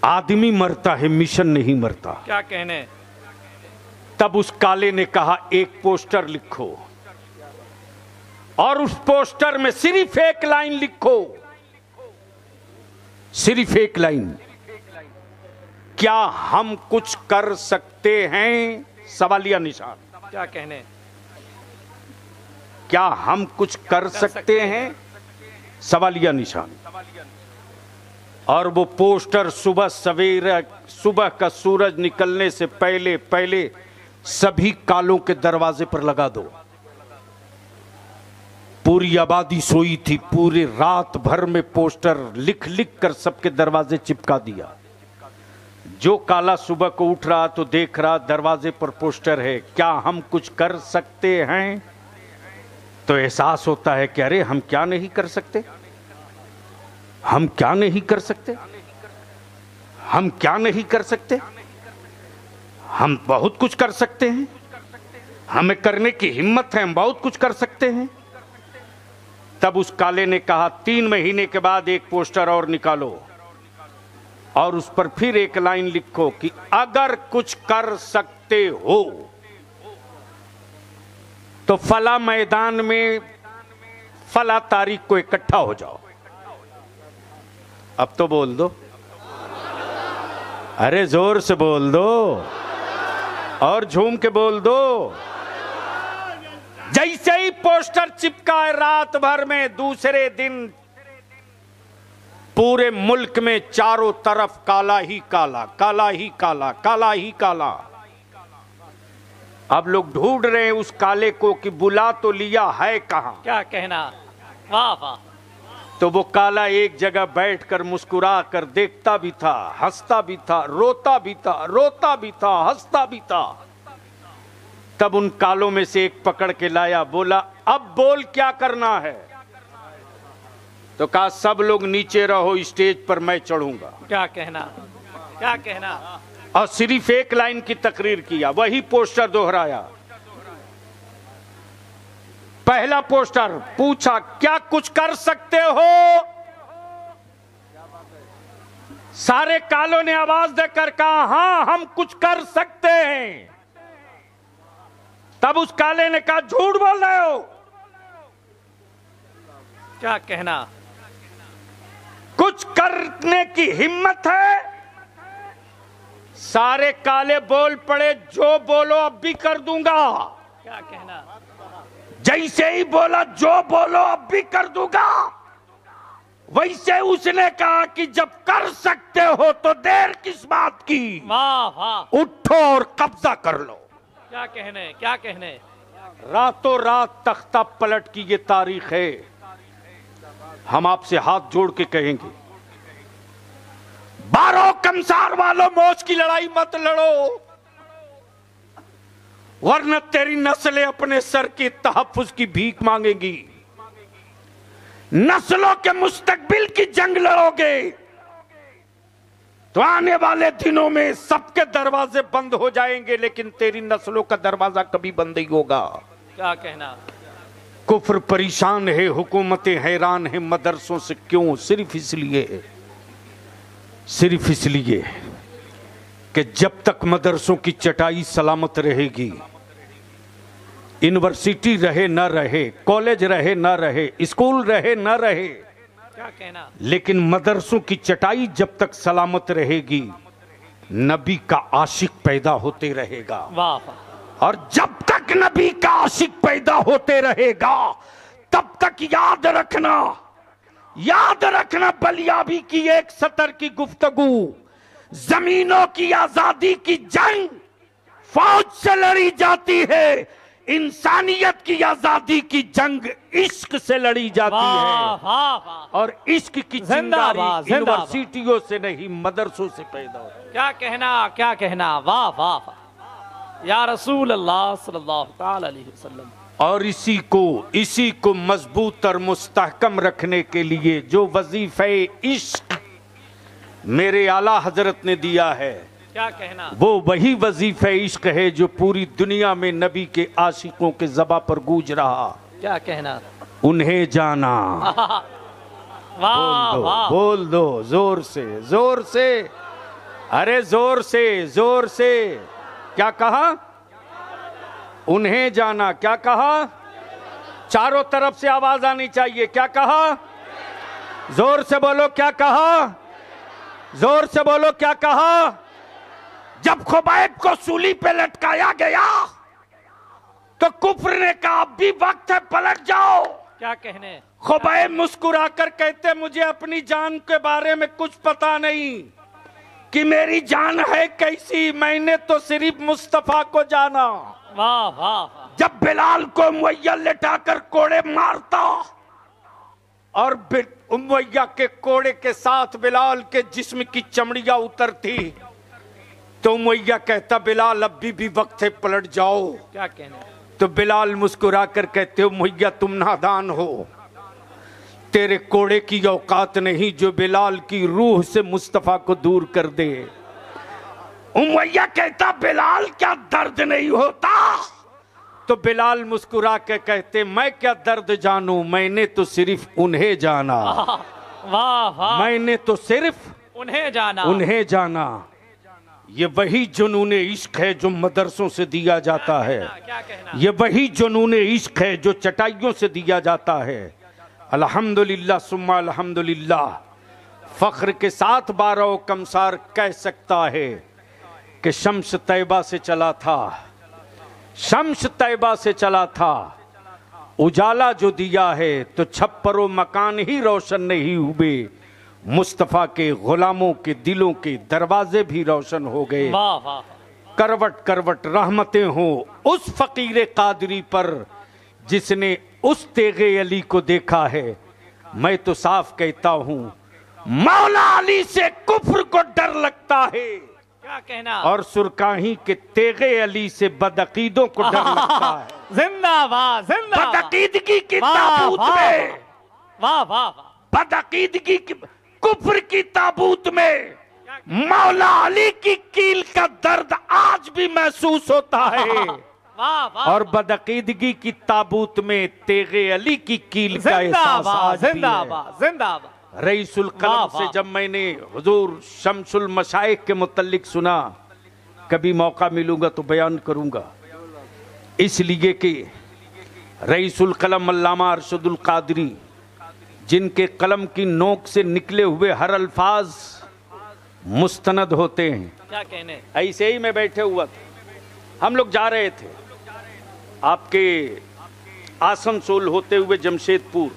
A: आदमी मरता है, मिशन नहीं मरता।
B: क्या कहने?
A: तब उस काले ने कहा एक पोस्टर लिखो और उस पोस्टर में सिर्फ एक लाइन लिखो, सिर्फ एक लाइन, क्या हम कुछ कर सकते हैं? सवालिया निशान।
B: क्या कहने?
A: क्या हम कुछ कर सकते हैं? सवालिया निशान। और वो पोस्टर सुबह सवेरे, सुबह का सूरज निकलने से पहले पहले सभी कालों के दरवाजे पर लगा दो। पूरी आबादी सोई थी, पूरी रात भर में पोस्टर लिख लिख कर सबके दरवाजे चिपका दिया। जो काला सुबह को उठ रहा तो देख रहा दरवाजे पर पोस्टर है, क्या हम कुछ कर सकते हैं? तो एहसास होता है कि अरे हम क्या नहीं कर सकते, हम क्या नहीं कर सकते, हम क्या नहीं कर सकते, हम बहुत कुछ कर सकते हैं, हमें करने की हिम्मत है, हम बहुत कुछ कर सकते हैं। तब उस काले ने कहा 3 महीने के बाद एक पोस्टर और निकालो और उस पर फिर एक लाइन लिखो कि अगर कुछ कर सकते हो तो फला मैदान में फला तारीख को इकट्ठा हो जाओ। अब तो बोल दो, अरे जोर से बोल दो और झूम के बोल दो। जैसे ही पोस्टर चिपका है रात भर में, दूसरे दिन पूरे मुल्क में चारों तरफ काला ही काला, काला ही काला, काला ही काला। अब लोग ढूंढ रहे हैं उस काले को कि बुला तो लिया है कहां।
B: क्या कहना? वाह वाह।
A: तो वो काला एक जगह बैठकर मुस्कुरा कर देखता भी था, हंसता भी था, रोता भी था, रोता भी था, हंसता भी था। तब उन कालों में से एक पकड़ के लाया, बोला अब बोल क्या करना है? तो कहा सब लोग नीचे रहो, स्टेज पर मैं चढ़ूंगा।
B: क्या कहना? क्या कहना?
A: और सिर्फ एक लाइन की तकरीर किया, वही पोस्टर दोहराया। पहला पोस्टर पूछा क्या कुछ कर सकते हो? सारे कालों ने आवाज देकर कहा हां हम कुछ कर सकते हैं। तब उस काले ने कहा झूठ बोल रहे हो।
B: क्या कहना?
A: कुछ करने की हिम्मत है? सारे काले बोल पड़े जो बोलो अब भी कर दूंगा।
B: क्या कहना?
A: जैसे ही बोला जो बोलो अब भी कर दूंगा, वैसे उसने कहा कि जब कर सकते हो तो देर किस बात की,
B: वाह वाह,
A: उठो और कब्जा कर लो।
B: क्या कहने? क्या कहने?
A: रातों रात तख्ता पलट की ये तारीख है। हम आपसे हाथ जोड़ के कहेंगे 12 कमसार वालों मौज की लड़ाई मत लड़ो, वरना तेरी नस्लें अपने सर के तहफ्फुज की भीख मांगेंगी। नस्लों के मुस्तकबिल की जंग लड़ोगे तो आने वाले दिनों में सबके दरवाजे बंद हो जाएंगे, लेकिन तेरी नस्लों का दरवाजा कभी बंद नहीं होगा।
B: क्या कहना?
A: कुफ्र परेशान है, हुकूमतें हैरान है मदरसों से। क्यों? सिर्फ इसलिए कि जब तक मदरसों की चटाई सलामत रहेगी, यूनिवर्सिटी रहे न रहे, कॉलेज रहे न रहे, स्कूल रहे न रहे,
B: क्या कहना?
A: लेकिन मदरसों की चटाई जब तक सलामत रहेगी, नबी का आशिक पैदा होते रहेगा।
B: वाह वाह।
A: और जब तक नबी का आशिक पैदा होते रहेगा, तब तक याद रखना बलियाबी की एक सतर की गुफ्तगू, जमीनों की आजादी की जंग फौज से लड़ी जाती है, इंसानियत की आजादी की जंग इश्क से लड़ी जाती है। और इश्क की चिंगारी यूनिवर्सिटियों से नहीं मदरसों से पैदा होती है।
B: क्या कहना? क्या कहना? वाह वाह या रसूल अल्लाह सल्लल्लाहु अलैहि वसल्लम।
A: और इसी को मजबूत और मुस्तहकम रखने के लिए जो वजीफे इश्क मेरे आला हजरत ने दिया है,
B: क्या कहना? वो
A: वही वजीफे इश्क है जो पूरी दुनिया में नबी के आशिकों के ज़बां पर गूंज रहा।
B: क्या कहना?
A: उन्हें जाना।
B: वाह वाह,
A: बोल दो जोर से, जोर से, अरे जोर से, जोर से। क्या कहा? उन्हें जाना। क्या कहा? चारों तरफ से आवाज आनी चाहिए। क्या कहा? जोर से बोलो। क्या कहा? जोर से बोलो, क्या कहा? जब खुबैब को सूली पे लटकाया गया तो कुफ्र ने कहा अब भी वक्त है, पलट जाओ।
B: क्या कहने?
A: खुबैब मुस्कुराकर कहते मुझे अपनी जान के बारे में कुछ पता नहीं कि मेरी जान है कैसी, मैंने तो सिर्फ मुस्तफा को जाना।
B: वाह वाह।
A: जब बिलाल को उमैया लेटाकर कोड़े मारता और उमैया के कोड़े के साथ बिलाल के जिस्म की चमड़ियां उतरती तो उमैया कहता बिलाल अभी भी वक्त है, पलट जाओ।
B: क्या कहने?
A: तो बिलाल मुस्कुराकर कहते उमैया तुम नादान हो, तेरे कोड़े की औकात नहीं जो बिलाल की रूह से मुस्तफा को दूर कर दे। उमैया कहता बिलाल क्या दर्द नहीं होता? तो बिलाल मुस्कुरा के कहते मैं क्या दर्द जानूं, मैंने तो सिर्फ उन्हें जाना।
B: वाह वाह।
A: मैंने तो सिर्फ
B: उन्हें जाना,
A: उन्हें जाना। ये वही जुनूने इश्क है जो मदरसों से दिया जाता है।
B: क्या कहना?
A: ये वही जुनूने इश्क है जो चटाइयों से दिया जाता है। अल्हम्दुलिल्लाह सुम्मा अल्हम्दुलिल्लाह। फख्र के साथ 12 कमसार कह सकता है कि शम्स तैबा से चला था, शम्स तैबा से चला था। उजाला जो दिया है तो छप्परों मकान ही रोशन नहीं हुए, मुस्तफा के गुलामों के दिलों के दरवाजे भी रोशन हो गए।
B: वाह वाह।
A: करवट करवट रहमतें हो उस फकीर कादरी पर जिसने उस तेगे अली को देखा है। मैं तो साफ कहता हूं मौला अली से कुफ्र को डर लगता है।
B: क्या कहना?
A: और सुरकाही के तेगे अली से बदअकीदों को डर लगता है।
B: जिंदाबाद जिंदाबाद।
A: बदअकीदगी की ताबूत में,
B: वाह वाह वाह।
A: बदअकीदगी की कुफ्र की ताबूत में मौला अली की कील का दर्द आज भी महसूस होता है।
B: वाह वाह।
A: और बदअकीदगी की ताबूत में तेगे अली की कील का एहसास आज भी है।
B: जिंदाबाद जिंदाबाद।
A: रईसुल कलम से जब मैंने हुजूर शम्सुल मशाइख के मुतल्लिक सुना, कभी मौका मिलूंगा तो बयान करूंगा, इसलिए कि रईसुल कलम अल्लामा अरशदुल कादरी जिनके कलम की नोक से निकले हुए हर अल्फाज मुस्तनद होते हैं।
B: क्या कहने?
A: ऐसे ही मैं बैठे हुआ था, हम लोग जा रहे थे आपके आसनसोल होते हुए जमशेदपुर,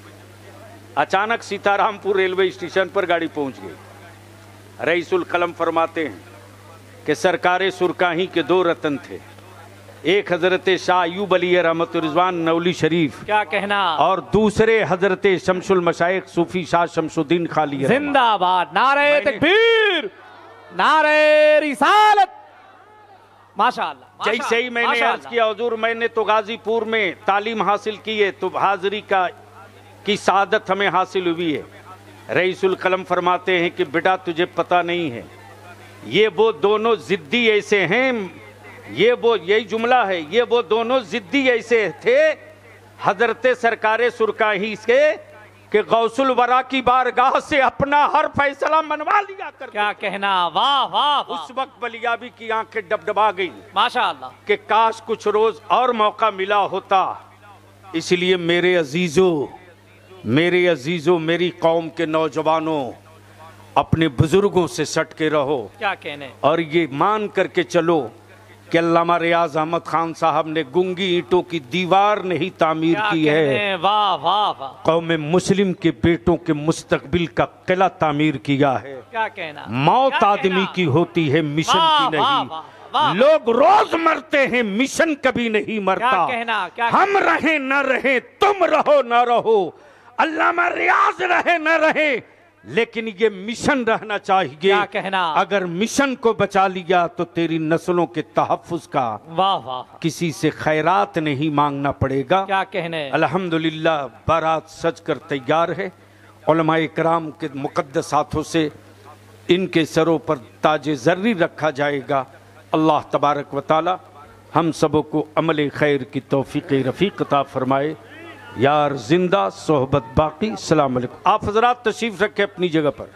A: अचानक सीतारामपुर रेलवे स्टेशन पर गाड़ी पहुंच गई। रईसुल कलम फरमाते हैं कि सरकारे सुरकाही के 2 रतन थे, एक हजरत शाह अयूब अली रहमत रिजवान नौली शरीफ।
B: क्या कहना?
A: और दूसरे हजरत शमसुल मशाइख सूफी शाह शमसुद्दीन खाली।
B: जिंदाबाद। नारे तकबीर, नारे रिसालत। माशाअल्लाह।
A: जैसे ही मैंने अर्ज किया हुजूर मैंने तो गाजीपुर में तालीम हासिल की है, तो हाजिरी की सादत हमें हासिल हुई है। रईसुल कलम फरमाते हैं कि बेटा तुझे पता नहीं है, ये वो दोनों जिद्दी ऐसे हैं, ये वो यही जुमला है, ये वो दोनों जिद्दी ऐसे थे हजरत सरकारे सुरकाही के कि गौसुल वरा की बारगाह से अपना हर फैसला मनवा लिया कर।
B: क्या कहना? वाह वाह।
A: उस वक्त बलियाबी की आंखें डबडबा गई
B: माशाअल्लाह
A: कि काश कुछ रोज और मौका मिला होता। इसलिए मेरे अजीजों मेरी कौम के नौजवानों, अपने बुजुर्गों से सट के रहो।
B: क्या कहने? और
A: ये मान करके चलो कि अल्लामा रियाज अहमद खान साहब ने गूंगी ईंटों की दीवार नहीं तामीर की है,
B: वाह वाह वाह,
A: कौम मुस्लिम के बेटों के मुस्तकबिल का किला तामीर किया है।
B: क्या कहना?
A: मौत आदमी की होती है, मिशन की नहीं। लोग रोज मरते हैं, मिशन कभी नहीं मरता।
B: क्या कहना? क्या
A: हम रहे न रहे, तुम रहो न रहो, अल्लामा रियाज रहे न रहे, लेकिन ये मिशन रहना चाहिए।
B: क्या कहना? अगर
A: मिशन को बचा लिया तो तेरी नस्लों के तहफ्फुज का
B: वाह वाह
A: किसी से खैरात नहीं मांगना पड़ेगा।
B: क्या कहने?
A: अल्हम्दुलिल्लाह बारात सज कर तैयार है। उलमाए कराम के मुकद्दस हाथों से इनके सरों पर ताज ज़र्री रखा जाएगा। अल्लाह तबारक व तआला हम सबों को अमल खैर की तौफीक रफ़ीक अता फरमाए। यार जिंदा सोहबत बाकी। अस्सलाम वालेकुम। आप हजरात तशरीफ रखें अपनी जगह पर।